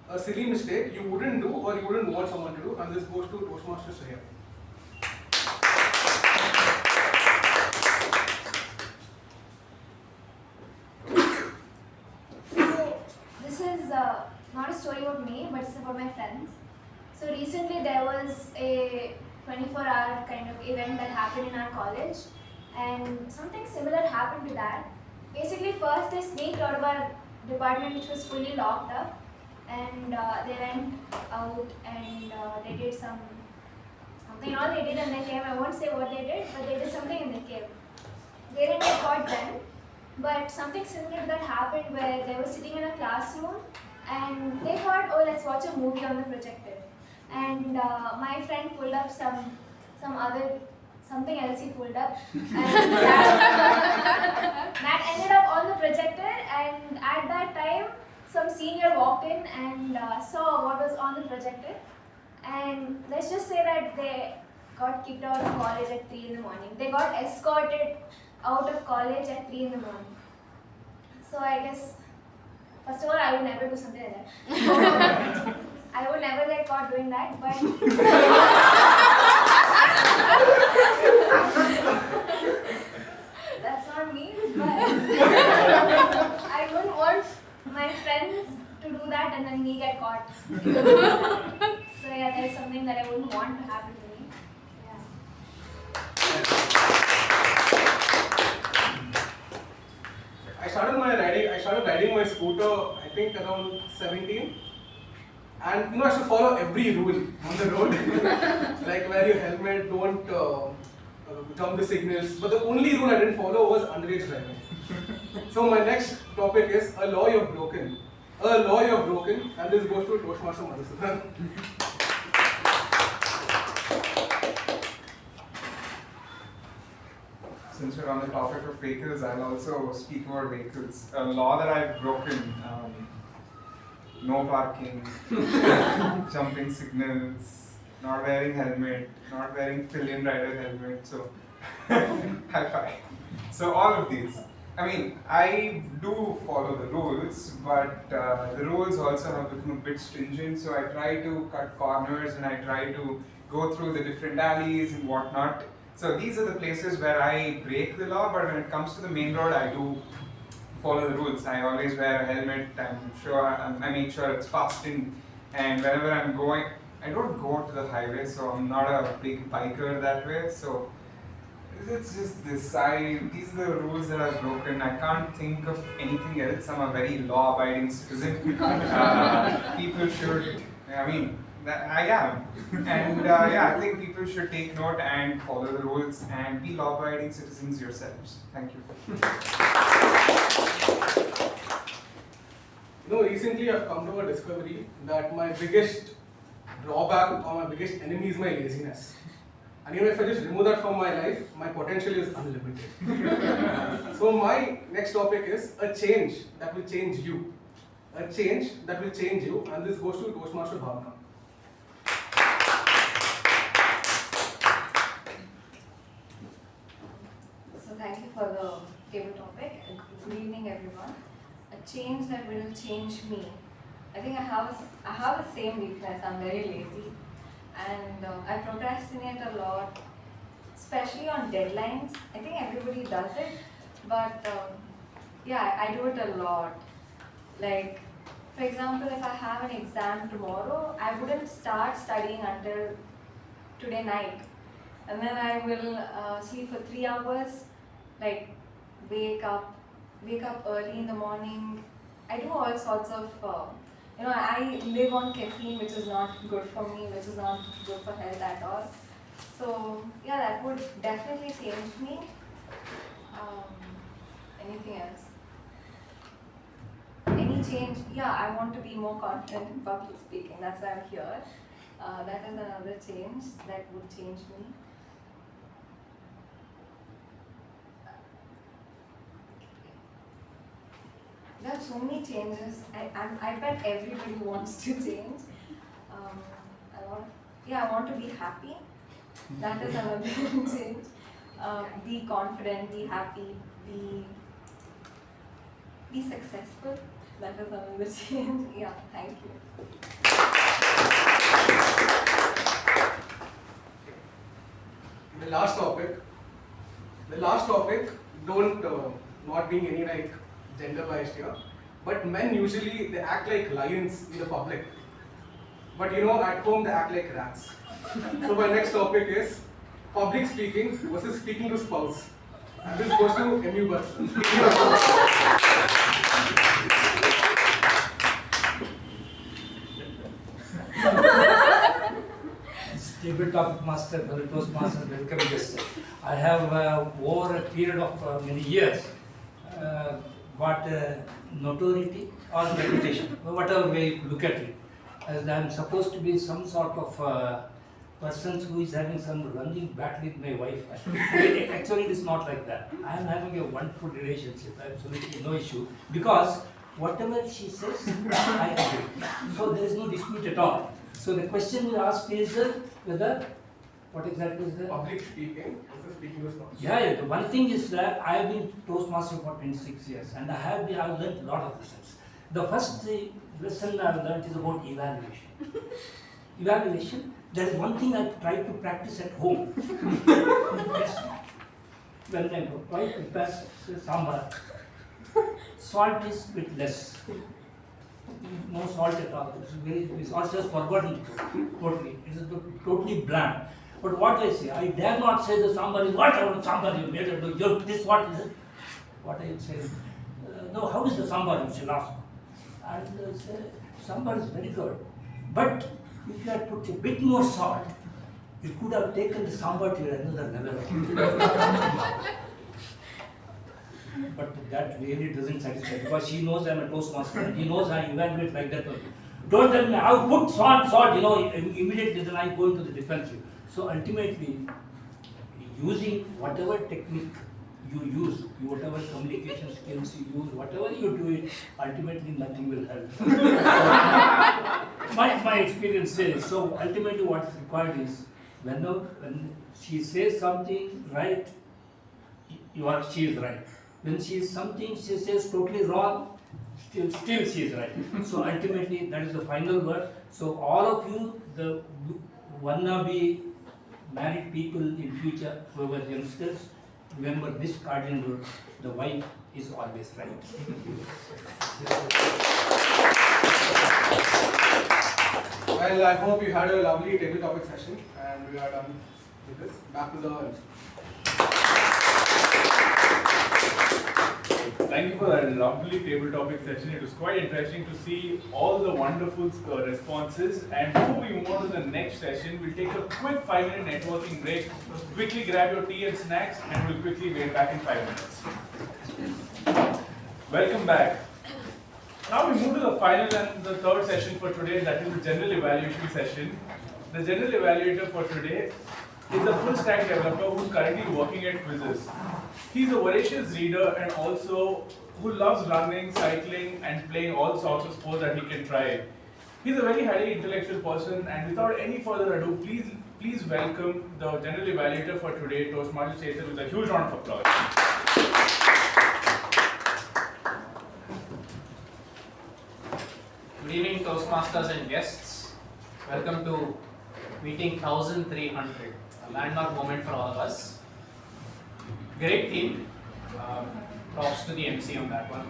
A silly mistake you wouldn't do or you wouldn't want someone to do, and this goes to Toastmasters Shreya. So this is not a story about me, but it's about my friends. So recently there was a 24-hour kind of event that happened in our college, and something similar happened to that. Basically, first they sneaked out of our department, which was fully locked up, and they went out and they did something. All they did and they came. I won't say what they did, but they did something and they came. They didn't get caught then, but something similar to that happened where they were sitting in a classroom and they thought, oh, let's watch a movie on the projector. And my friend pulled up something else he pulled up, and that ended up on the projector. And at that time, some senior walked in and saw what was on the projector. And let's just say that they got kicked out of college at 3 in the morning. They got escorted out of college at 3 in the morning. So I guess, first of all, I would never do something like that. I would never get caught doing that, but that's not me. But I wouldn't want my friends to do that and then me get caught. So yeah, that's something that I wouldn't want to happen to me. Yeah. I started riding my scooter, I think around 17. And I should follow every rule on the road. Like wear your helmet, don't jump the signals. But the only rule I didn't follow was underage driving. So my next topic is a law you've broken. A law you've broken, and this goes to Toastmaster Madhusudan. Since we're on the topic of vehicles, I'll also speak about vehicles. A law that I've broken, no parking, jumping signals, not wearing helmet, not wearing pillion rider helmet, so high five. So all of these. I mean, I do follow the rules, but the rules also have become a bit stringent, so I try to cut corners and I try to go through the different alleys and whatnot. So these are the places where I break the law, but when it comes to the main road, I do follow the rules. I always wear a helmet, I make sure it's fastened, and wherever I'm going, I don't go to the highway, so I'm not a big biker that way, so it's just this. These are the rules that I've broken. I can't think of anything else. I'm a very law-abiding citizen. People should, I am. And I think people should take note and follow the rules and be law-abiding citizens yourselves. Thank you. Recently I've come to a discovery that my biggest drawback or my biggest enemy is my laziness. And if I just remove that from my life, my potential is unlimited. So my next topic is a change that will change you. A change that will change you, and this goes to Toastmaster Bhavana. So thank you for the table topic. Good evening, everyone. A change that will change me. I think I have the same weakness. I'm very lazy, and I procrastinate a lot, especially on deadlines. I think everybody does it, but I do it a lot. Like, for example, if I have an exam tomorrow, I wouldn't start studying until today night, and then I will sleep for 3 hours. Like, wake up early in the morning. I do all sorts of. I live on caffeine, which is not good for me, which is not good for health at all. So yeah, that would definitely change me. Anything else? change, yeah, I want to be more confident in public speaking. That's why I'm here. That is another change that would change me. There are so many changes. I bet everybody wants to change. I want to be happy. That is another change. Be confident, be happy, be successful. That is another change. Yeah, thank you. The last topic, don't not being any like gender biased here, but men usually they act like lions in the public, but at home they act like rats. So my next topic is public speaking versus speaking to spouse. And this goes to U Bhat. Tabletop master, fellow Toastmasters, welcome guests. I have over a period of many years got notoriety or reputation, whatever way you look at it, as I am supposed to be some sort of person who is having some running battle with my wife. Actually, it is not like that. I am having a wonderful relationship, absolutely no issue, because whatever she says, I agree. So there is no dispute at all. So the question you asked is whether, what exactly is the public speaking versus speaking to spouse. Yeah, the one thing is that I have been Toastmaster for 26 years and I have learned a lot of lessons. The first lesson I have learned is about evaluation. Evaluation, there is one thing I try to practice at home. When my wife prepares sambar, salt is a bit less. No salt at all. It's just forgotten totally. It is totally bland. But what I say, I dare not say the sambar is whatever sambar you made. This what is it? What I say? No, how is the sambar? You shall ask. And say, sambar is very good. But if you had put a bit more salt, you could have taken the sambar to another level. But that really doesn't satisfy because she knows I'm a Toastmaster and he knows I evaluate like that. Don't tell me, I'll put salt, immediately then I go into the defensive. So ultimately, using whatever technique you use, whatever communication skills you use, whatever you do it, ultimately nothing will help. my experience says, so ultimately what is required is, when she says something right, she is right. When she says totally wrong, still she is right. So ultimately, that is the final word. So all of you, the wannabe married people in future, whoever youngsters, remember this cardinal rule: the wife is always right. Well, I hope you had a lovely table topic session, and we are done with this. Back to the MC. Thank you for that lovely table topic session. It was quite interesting to see all the wonderful responses. And before we move on to the next session, we'll take a quick 5-minute networking break. Quickly grab your tea and snacks, and we'll quickly be back in 5 minutes. Welcome back. Now we move to the final and the third session for today, that is the general evaluation session. The general evaluator for today is a full stack developer who's currently working at Quizzes. He's a voracious reader and also who loves running, cycling and playing all sorts of sports that he can try. He's a very highly intellectual person, and without any further ado, please welcome the general evaluator for today, Toastmaster Chetan, with a huge round of applause. Good evening, Toastmasters and guests. Welcome to meeting 1300, a landmark moment for all of us. Great theme. Props to the MC on that one.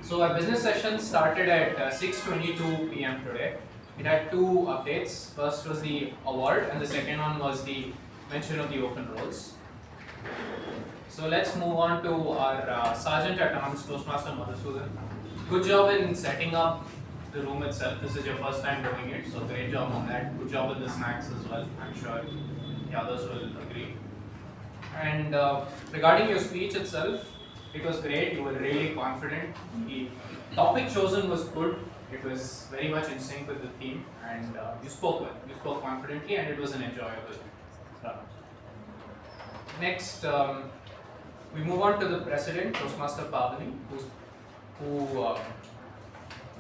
So our business session started at 6:22 p.m. today. It had two updates. First was the award, and the second one was the mention of the open roles. So let's move on to our Sergeant at Arms, Toastmaster Madhusudan. Good job in setting up the room itself. This is your first time doing it, so great job on that. Good job with the snacks as well. I'm sure the others will agree. And regarding your speech itself, It was great. You were really confident. The topic chosen was good. It was very much in sync with the theme, and you spoke well. You spoke confidently, and it was an enjoyable run. Next, we move on to the president, Toastmaster Pavani, who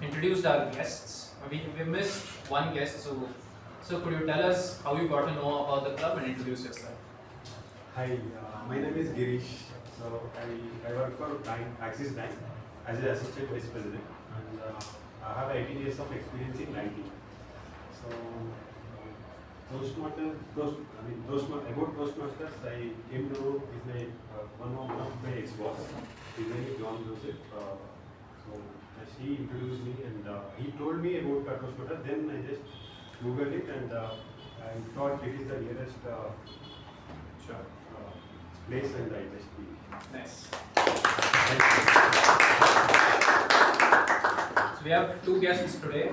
introduced our guests. We missed one guest, so could you tell us how you got to know about the club and introduce yourself? Hi, my name is Girish. So I work for Axis Bank as an assistant vice president, and I have 18 years of experience in IT. So about Toastmasters, I came to know with my one of my ex-boss. His name is John Joseph. So he introduced me, and he told me about Toastmasters. Then I just googled it, and I thought it is the nearest place, and I just did. Nice. So we have two guests today,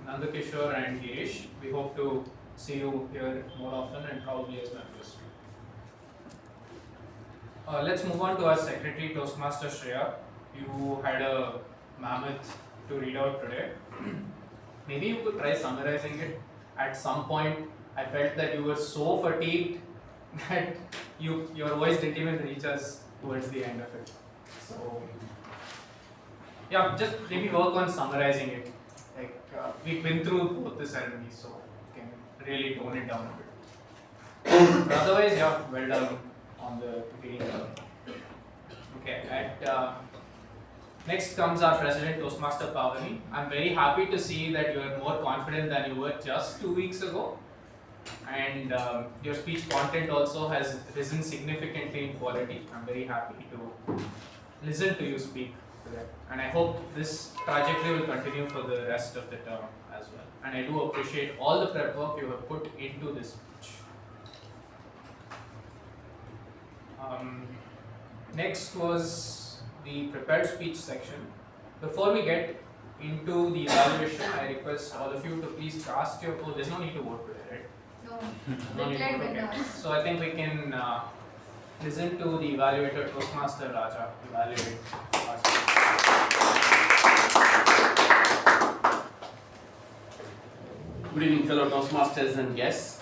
Nandakishore and Girish. We hope to see you here more often and probably as members. Let's move on to our secretary, Toastmaster Shreya. You had a mammoth to read out today. Maybe you could try summarizing it. At some point, I felt that you were so fatigued that your voice didn't even reach us towards the end of it. So, yeah, just maybe work on summarizing it. Like we've been through both the ceremonies, so we can really tone it down a bit. But otherwise, yeah, well done on the reading. Okay, next comes our president, Toastmaster Pavani. I'm very happy to see that you are more confident than you were just 2 weeks ago. And your speech content also has risen significantly in quality. I'm very happy to listen to you speak today. And I hope this trajectory will continue for the rest of the term as well. And I do appreciate all the prep work you have put into this speech. Next was the prepared speech section. Before we get into the evaluation, I request all of you to please cast your vote. There's no need to vote today, right? No need to vote. Okay. So I think we can listen to the evaluator, Toastmaster Raja, evaluate our speech. Good evening, fellow Toastmasters and guests.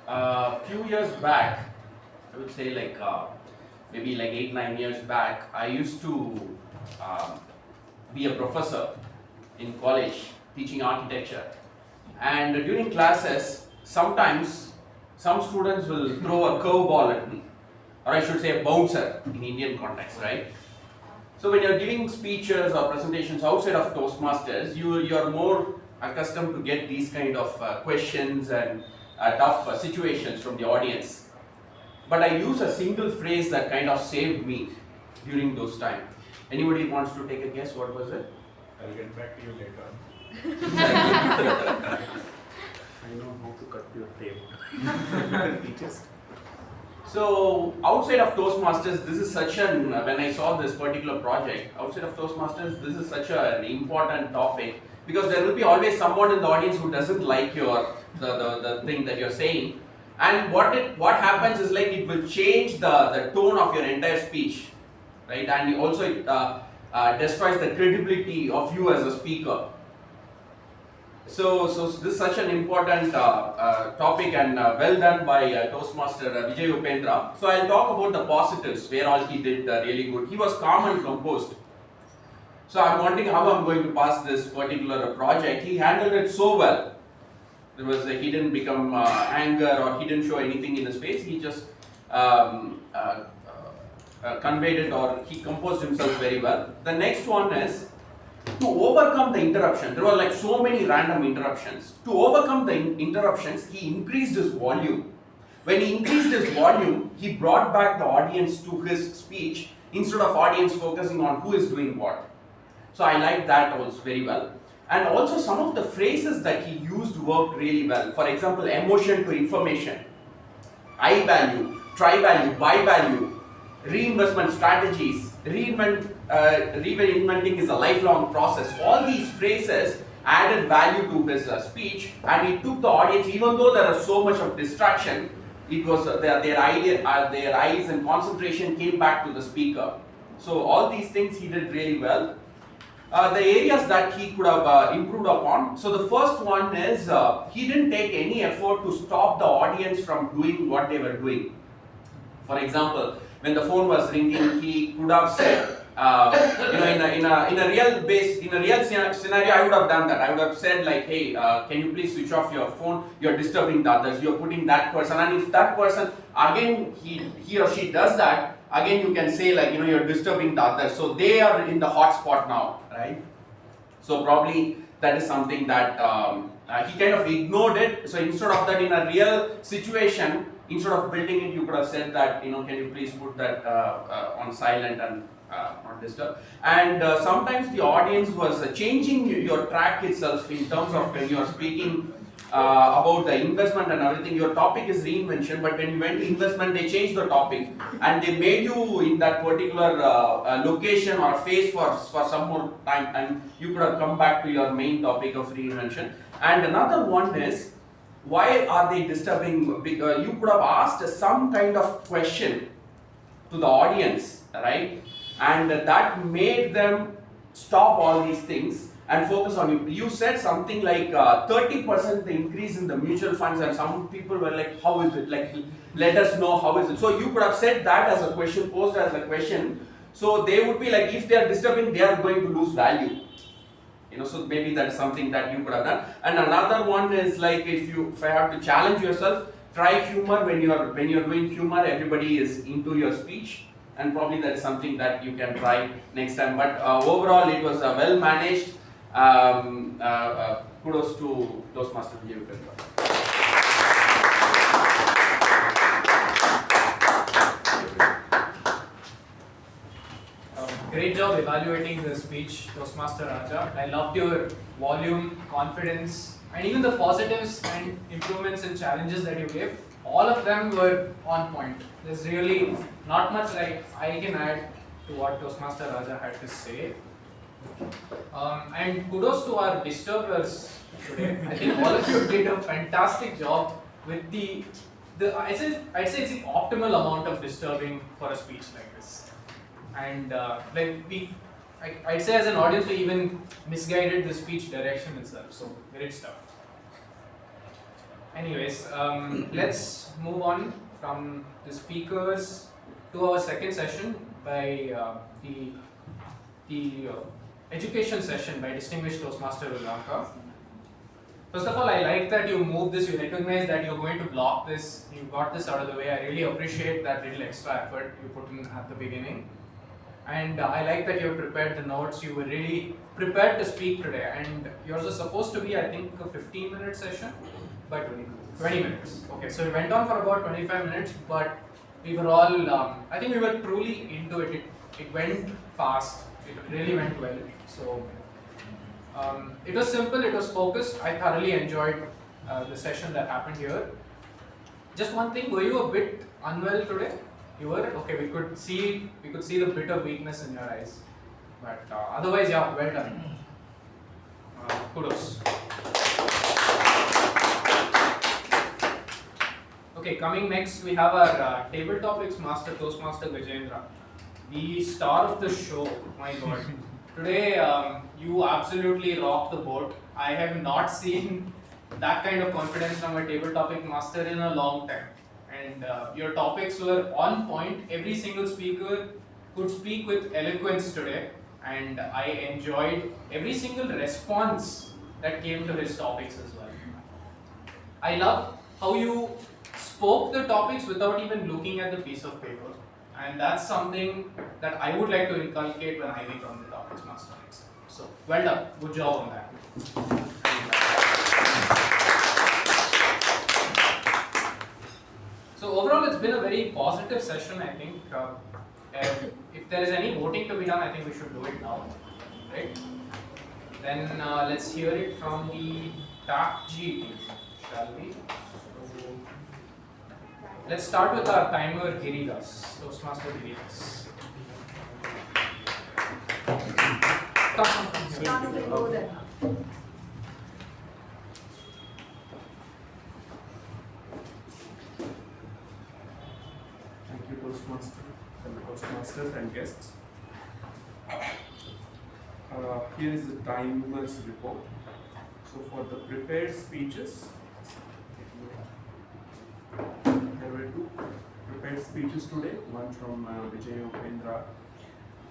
A few years back, I would say maybe 8-9 years back, I used to be a professor in college teaching architecture. And during classes, sometimes some students will throw a curveball at me, or I should say a bouncer in Indian context, right? So when you're giving speeches or presentations outside of Toastmasters, you're more accustomed to get these kind of questions and tough situations from the audience. But I use a single phrase that kind of saved me during those times. Anybody wants to take a guess? What was it? I'll get back to you later. I know how to cut your tape. So outside of Toastmasters, this is such an, when I saw this particular project, outside of Toastmasters, this is such an important topic, because there will be always someone in the audience who doesn't like the thing that you're saying. And what happens is it will change the tone of your entire speech, right? And also it destroys the credibility of you as a speaker. So this is such an important topic, and well done by Toastmaster Vijay Upendra. So I'll talk about the positives, where all he did really good. He was calm and composed. So I'm wondering how I'm going to pass this particular project. He handled it so well. He didn't become anger, or he didn't show anything in his face. He just conveyed it, or he composed himself very well. The next one is to overcome the interruption. There were so many random interruptions. To overcome the interruptions, he increased his volume. When he increased his volume, he brought back the audience to his speech instead of audience focusing on who is doing what. So I liked that also very well. And also some of the phrases that he used worked really well. For example, emotion to information, I value, try value, buy value, reinvestment strategies, reinventing is a lifelong process. All these phrases added value to his speech, and it took the audience, even though there was so much of distraction, it was their eyes and concentration came back to the speaker. So all these things he did really well. The areas that he could have improved upon. So the first one is he didn't take any effort to stop the audience from doing what they were doing. For example, when the phone was ringing, he could have said, in a real scenario, I would have done that. I would have said like, hey, can you please switch off your phone? You're disturbing the others. You're putting that person, and if that person again he or she does that, again you can say like, you're disturbing the others. So they are in the hot spot now, right? So probably that is something that he kind of ignored it. So instead of that, in a real situation, instead of building it, you could have said that, can you please put that on silent and not disturb. And sometimes the audience was changing your track itself in terms of when you are speaking about the investment and everything. Your topic is reinvention, but when you went to investment, they changed the topic and they made you in that particular location or phase for some more time, and you could have come back to your main topic of reinvention. And another one is, why are they disturbing? You could have asked some kind of question to the audience, right? And that made them stop all these things and focus on you. You said something like 30% increase in the mutual funds, and some people were like, how is it? Like, let us know how is it. So you could have said that as a question, posed as a question. So they would be like, if they are disturbing, they are going to lose value. So maybe that's something that you could have done. And another one is like, if I have to challenge yourself, try humor. When you're doing humor, everybody is into your speech, and probably that is something that you can try next time. But overall, it was well managed. Kudos to Toastmasters Vijay. Great job evaluating the speech, Toastmaster Raja. I loved your volume, confidence, and even the positives and improvements and challenges that you gave. All of them were on point. There's really not much like I can add to what Toastmaster Raja had to say. And kudos to our disturbers today. I think all of you did a fantastic job with I'd say it's the optimal amount of disturbing for a speech like this. And I'd say as an audience we even misguided the speech direction itself. So great stuff. Anyways, let's move on from the speakers to our second session by the education session by distinguished Toastmaster Udanka. First of all, I like that you moved this, you recognize that you're going to block this, you got this out of the way. I really appreciate that little extra effort you put in at the beginning. And I like that you prepared the notes, you were really prepared to speak today. And yours was supposed to be, I think, a 15-minute session, but 20 minutes. Okay, so we went on for about 25 minutes, but we were all, I think we were truly into it. It went fast, it really went well. So it was simple, it was focused. I thoroughly enjoyed the session that happened here. Just one thing, were you a bit unwell today? You were? Okay, we could see the bit of weakness in your eyes. But otherwise, yeah, well done. Kudos. Okay, coming next, we have our table topics master, Toastmaster Gajendra, the star of the show. My God, today you absolutely rocked the boat. I have not seen that kind of confidence from a table topic master in a long time. And your topics were on point. Every single speaker could speak with eloquence today, and I enjoyed every single response that came to his topics as well. I love how you spoke the topics without even looking at the piece of paper, and that's something that I would like to inculcate when I become the topics master next time. So well done, good job on that. So overall, it's been a very positive session. I think if there is any voting to be done, I think we should do it now, right? Then let's hear it from the TAPG team, shall we? Let's start with our timer, Giridas, Toastmaster Giridas. Come. Toastmasters and guests. here is the timer's report. So for the prepared speeches, there were 2 prepared speeches today, one from Vijay Upendra,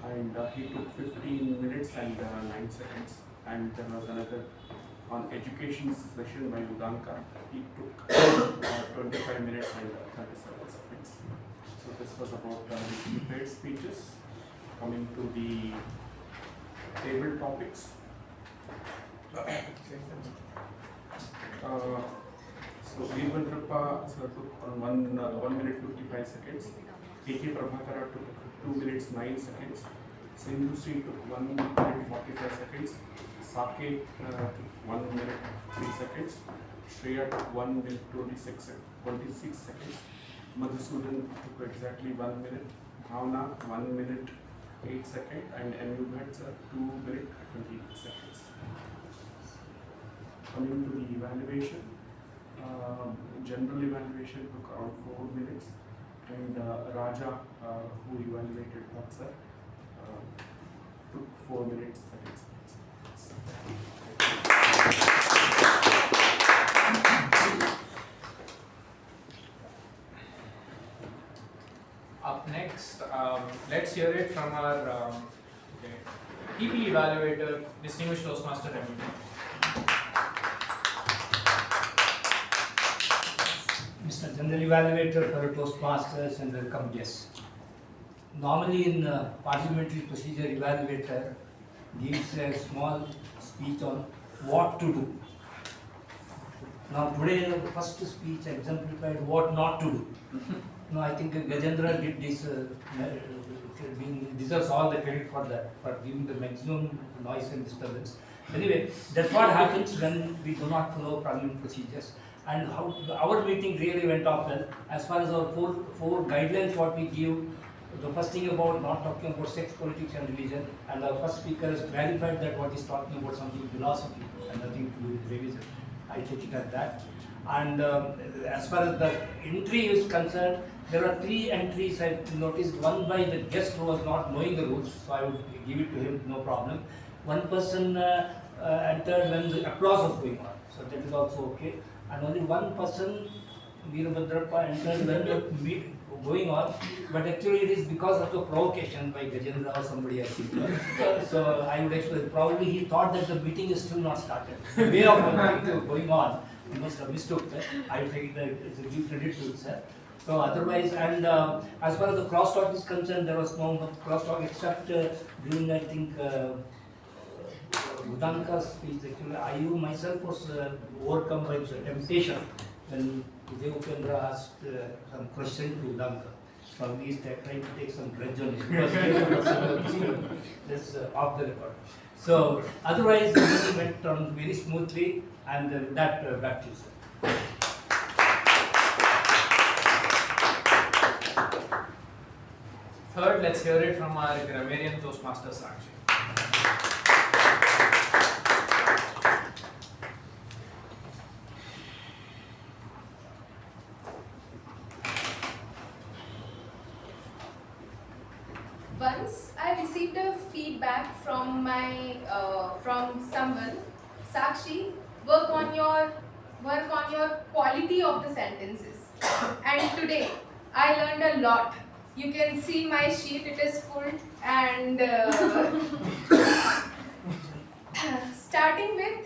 and he took 15 minutes and 9 seconds, and there was another on education session by Udanka. He took 25 minutes and 37 seconds. So this was about the prepared speeches. Coming to the table topics. So Veerabhadrappa took on 1 minute 55 seconds. K Prabhakara took 2 minutes 9 seconds. Sindhushree took 1 minute 45 seconds. Saketh took 1 minute 3 seconds. Shreya took 1 minute 26 seconds. Madhusudan took exactly 1 minute. Bhavana 1 minute 8 seconds, and U Bhat 2 minute 20 seconds. Coming to the evaluation, general evaluation took around 4 minutes, and Raja, who evaluated Baksa, took 4 minutes 30 seconds. Up next, let's hear it from our TP Evaluator, Distinguished Toastmaster Remington. Mr. General Evaluator, fellow Toastmasters, and welcome guests. Normally in parliamentary procedure, evaluator gives a small speech on what to do. Now today, the first speech exemplified what not to do. No, I think Gajendra did this, deserves all the credit for that, for giving the maximum noise and disturbance. Anyway, that's what happens when we do not follow parliament procedures. And how our meeting really went off well. As far as our four guidelines what we give, the first thing about not talking about sex, politics and religion, and our first speaker has clarified that what he's talking about something philosophy and nothing to do with religion. I take it as that. And as far as the entry is concerned, there are 3 entries I noticed. One by the guest who was not knowing the rules, so I would give it to him, no problem. One person entered when the applause was going on, so that is also okay. And only one person, Veerabhadrappa, entered when the meet going on, but actually it is because of the provocation by Gajendra or somebody, I think. So I would explain, probably he thought that the meeting is still not started. The way of going on, he must have mistook that. I take the give credit to it, sir. So otherwise, and as far as the crosstalk is concerned, there was no crosstalk except during, I think, Udanka's speech. Actually, I myself was overcome by the temptation when Vijay Upendra asked some question to Udanka. So at least trying to take some grudge on it because this off the record. So otherwise, the meeting went on very smoothly, and that back to you, sir. Third, let's hear it from our Grammarian Toastmaster Sakshi. Once I received a feedback from from someone, Sakshi, work on your quality of the sentences. And today I learned a lot. You can see my sheet; it is full. And starting with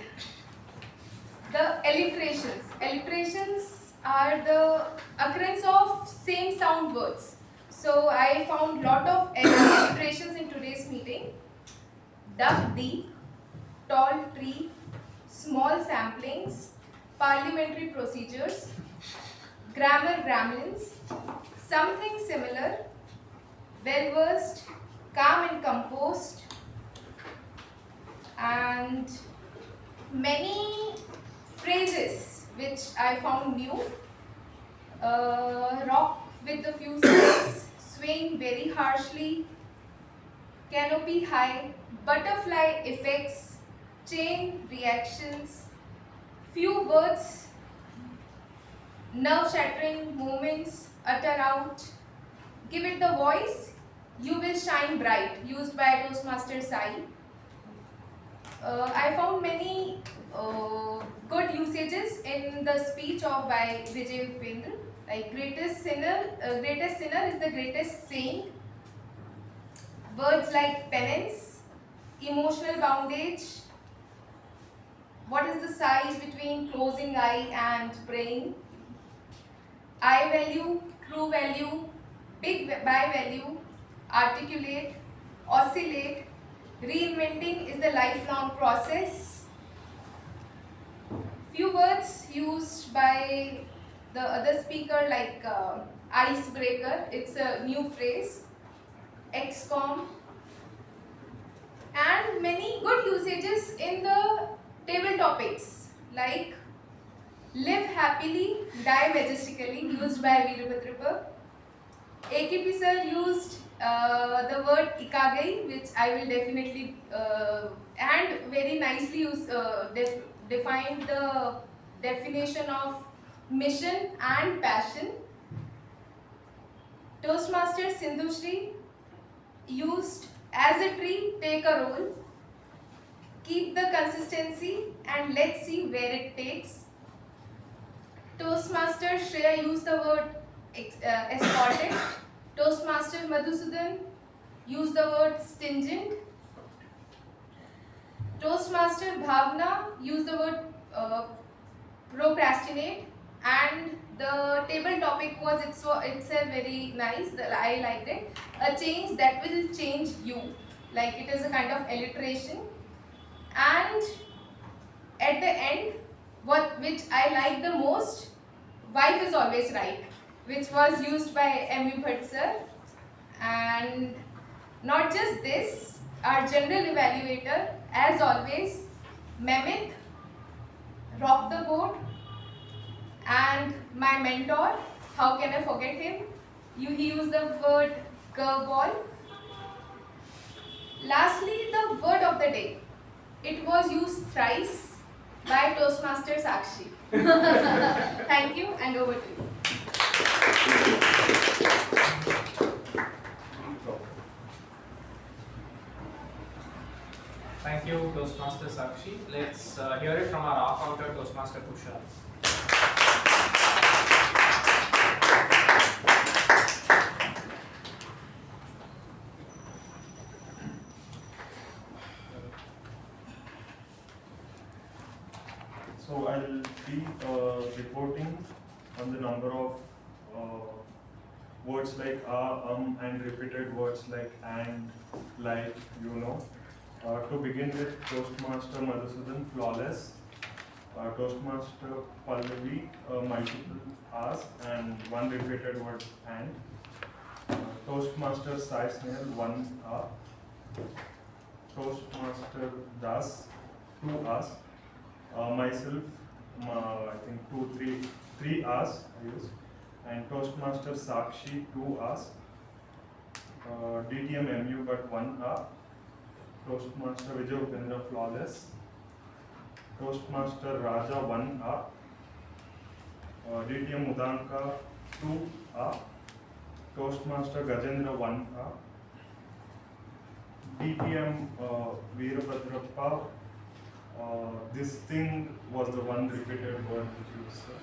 the alliterations. Alliterations are the occurrence of same sound words. So I found lot of alliterations in today's meeting. Duck deep, tall tree, small samplings, parliamentary procedures, grammar gremlins, something similar, well versed, calm and composed, and many phrases which I found new. Rock with the few strings, swaying very harshly, canopy high, butterfly effects, chain reactions, few words, nerve-shattering moments, utter out, give it the voice, you will shine bright, used by Toastmaster Sai. I found many good usages in the speech of by Vijay Upendra. Like greatest sinner is the greatest saint. Words like penance, emotional bondage. What is the size between closing eye and praying? I value, true value, big by value, articulate, oscillate. Reinventing is the lifelong process. Few words used by the other speaker like icebreaker, it's a new phrase, XCOM, and many good usages in the table topics like live happily, die majestically, used by Veerabhadrappa. AKP sir used the word ikagai, which I will definitely and very nicely defined the definition of mission and passion. Toastmasters Sindhushree used as a tree, take a roll, keep the consistency and let's see where it takes. Toastmaster Shreya used the word escorted. Toastmaster Madhusudan used the word stingent. Toastmaster Bhavana used the word procrastinate, and the table topic was it's a very nice. I liked it. A change that will change you. Like it is a kind of alliteration. And at the end, which I like the most, wife is always right, which was used by U Bhat sir. And not just this, our general evaluator, as always, Mehmet, rock the boat, and my mentor, how can I forget him? He used the word curveball. Lastly, the word of the day. It was used thrice by Toastmaster Sakshi. Thank you, and over to you. Thank you, Toastmaster Sakshi. Let's hear it from our counter, Toastmaster Kushal. So I'll be reporting on the number of words like and repeated words like and, like, you know. To begin with, Toastmaster Madhusudan, flawless. Toastmaster Pallavi, multiple R's and one repeated word and. Toastmaster Sai Snehal, one R. Toastmaster Das, two R's. Myself, I think three R's I use. And Toastmaster Sakshi, two R's. DTM MU, but one R. Toastmaster Vijay Upendra, flawless. Toastmaster Raja, one R. DTM Udanka, two R. Toastmaster Gajendra, one R. DTM Veerabhadrappa, this thing was the one repeated word which you said.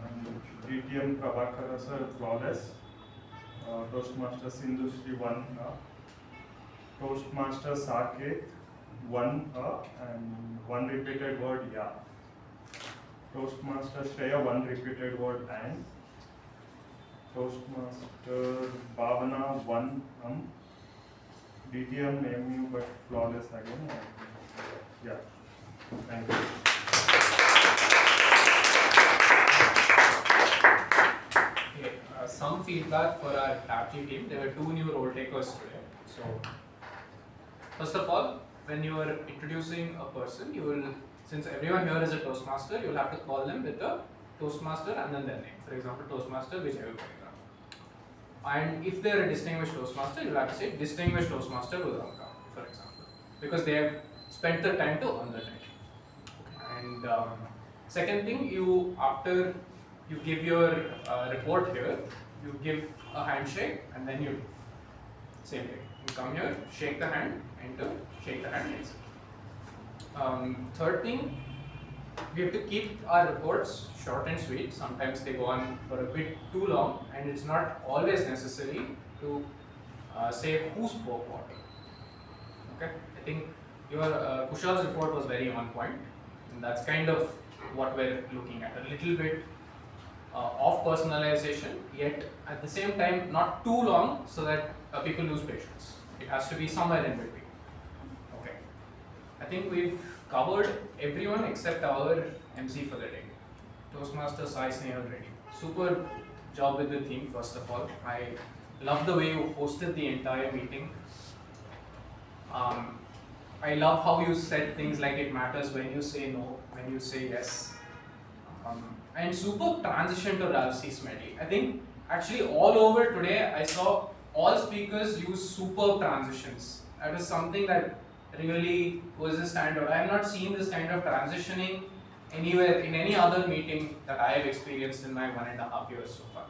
And DTM Prabhakara sir, flawless. Toastmaster Sindhushree, one R. Toastmaster Saketh, one and one repeated word ya. Toastmaster Shreya, one repeated word and. Toastmaster Bhavana, one DTM MU, but flawless again. Yeah, thank you. Okay, some feedback for our TAPG team. There were two new role takers today. So, first of all, when you are introducing a person, you will, since everyone here is a Toastmaster, you will have to call them with the Toastmaster and then their name. For example, Toastmaster Vijay. And if they are a distinguished Toastmaster, you will have to say distinguished Toastmaster Udanka, for example, because they have spent the time to earn the title. And second thing, after you give your report here, you give a handshake and then you same thing. You come here, shake the hand, enter, shake the hand, exit. Third thing, we have to keep our reports short and sweet. Sometimes they go on for a bit too long, and it's not always necessary to say who spoke what. Okay, I think your Kushal's report was very on point, and that's kind of what we're looking at. A little bit of personalization, yet at the same time not too long so that people lose patience. It has to be somewhere in between. Okay, I think we've covered everyone except our MC for the day. Toastmaster Snehal ready. Super job with the theme, first of all. I love the way you hosted the entire meeting. I love how you said things like it matters when you say no, when you say yes. And super transition to Ralph C. Smedley. I think actually all over today I saw all speakers use superb transitions. That was something that really was a standout. I have not seen this kind of transitioning anywhere in any other meeting that I have experienced in my 1.5 years so far.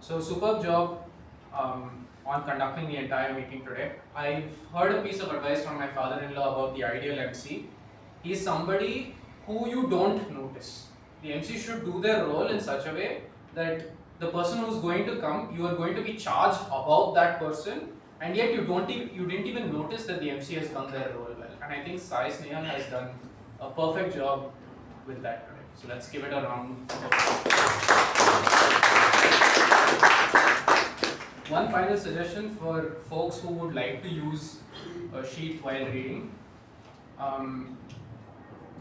So superb job on conducting the entire meeting today. I've heard a piece of advice from my father-in-law about the ideal MC. He's somebody who you don't notice. The MC should do their role in such a way that the person who's going to come, you are going to be charged about that person, and yet you didn't even notice that the MC has done their role well. And I think Snehal has done a perfect job with that today. So let's give it a round. One final suggestion for folks who would like to use a sheet while reading.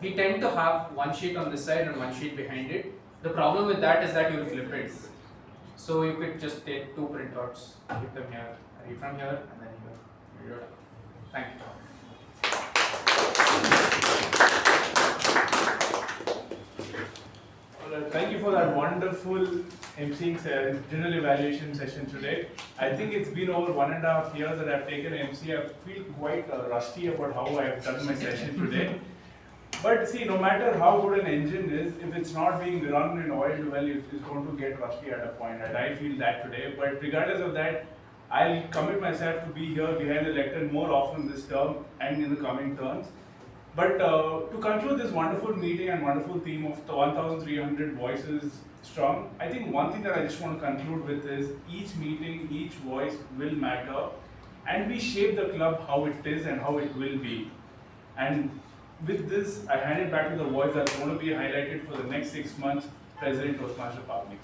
We tend to have one sheet on this side and one sheet behind it. The problem with that is that you'll flip it. So you could just take 2 printouts, keep them here, read from here, and then here. You're done. Thank you. Thank you for that wonderful emceeing general evaluation session today. I think it's been over 1.5 years that I've taken MC. I feel quite rusty about how I've done my session today. But see, no matter how good an engine is, if it's not being run and oiled well, it's going to get rusty at a point. And I feel that today. But regardless of that, I'll commit myself to be here behind the lectern more often this term and in the coming terms. But to conclude this wonderful meeting and wonderful theme of the 1,300 voices strong, I think one thing that I just want to conclude with is each meeting, each voice will matter, and we shape the club how it is and how it will be. And with this, I hand it back to the voice that's going to be highlighted for the next 6 months, President Toastmaster Pavani.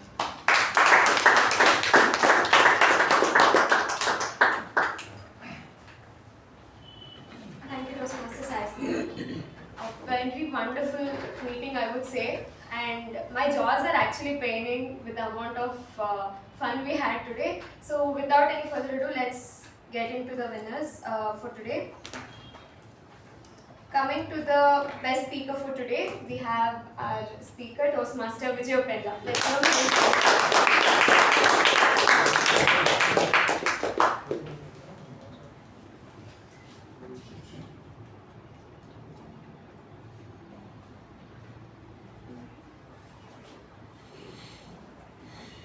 Thank you, Toastmaster Sakshi. A very wonderful meeting, I would say. And my jaws are actually paining with the amount of fun we had today. So without any further ado, let's get into the winners for today. Coming to the best speaker for today, we have our speaker, Toastmaster Vijay Upendra. Let's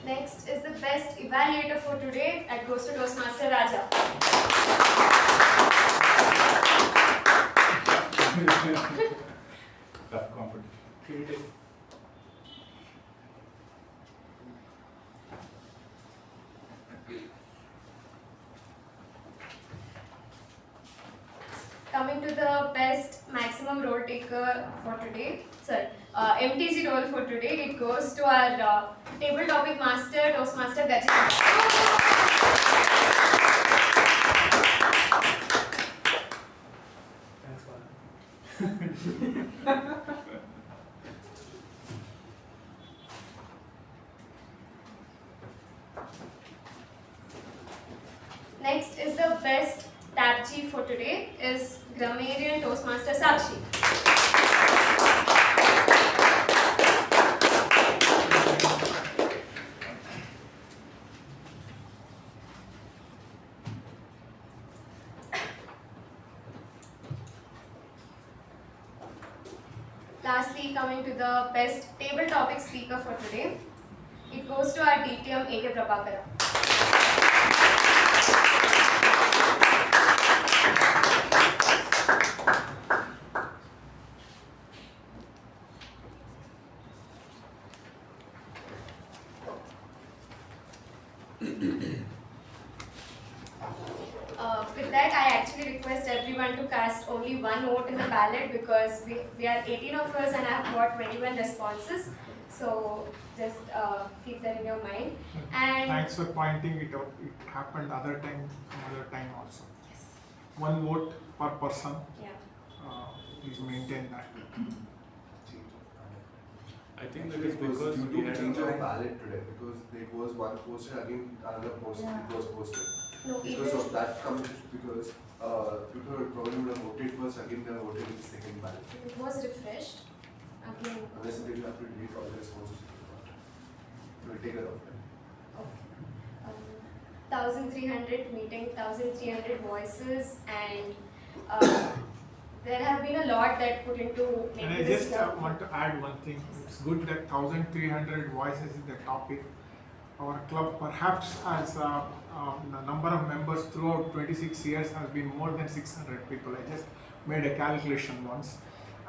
Next is the best evaluator for today. That goes to Toastmaster Raja. Tough competition. Coming to the best maximum role taker for today, MTG role for today, it goes to our table topic master, Toastmaster Gajendra. Next is the best TAPG for today is Grammarian Toastmaster Sakshi. Lastly, coming to the best table topic speaker for today, it goes to our DTM K Prabhakara. With that, I actually request everyone to cast only one vote in the ballot because we are 18 of us and I have got 21 responses. So just keep that in your mind. And thanks for pointing it out. It happened some other time also. Yes. One vote per person. Yeah. Please maintain that. I think that Actually, is because due we to had change of ballot today, because it was one posted again, another post it was posted. No, Because of that commission, because people probably would have voted first, again they voted in the second ballot. it was refreshed again. Unless they will have to delete all the responses. We'll take it out. Okay. 1,300 meeting, 1,300 voices, and there have been a lot that put into And making I this just club. want to add one thing. It's good that 1,300 voices is the topic. Our club perhaps has the number of members throughout 26 years has been more than 600 people. I just made a calculation once.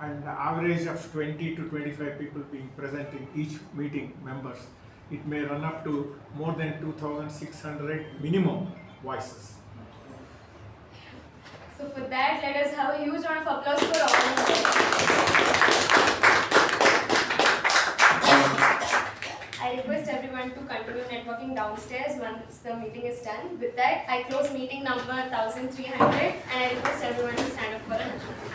And the average of 20 to 25 people being present in each meeting members. It may run up to more than 2,600 minimum voices. So for that, let us have a huge round of applause for all of us. I request everyone to continue networking downstairs once the meeting is done. With that, I close meeting number 1,300 and I request everyone to stand up for an adjournment.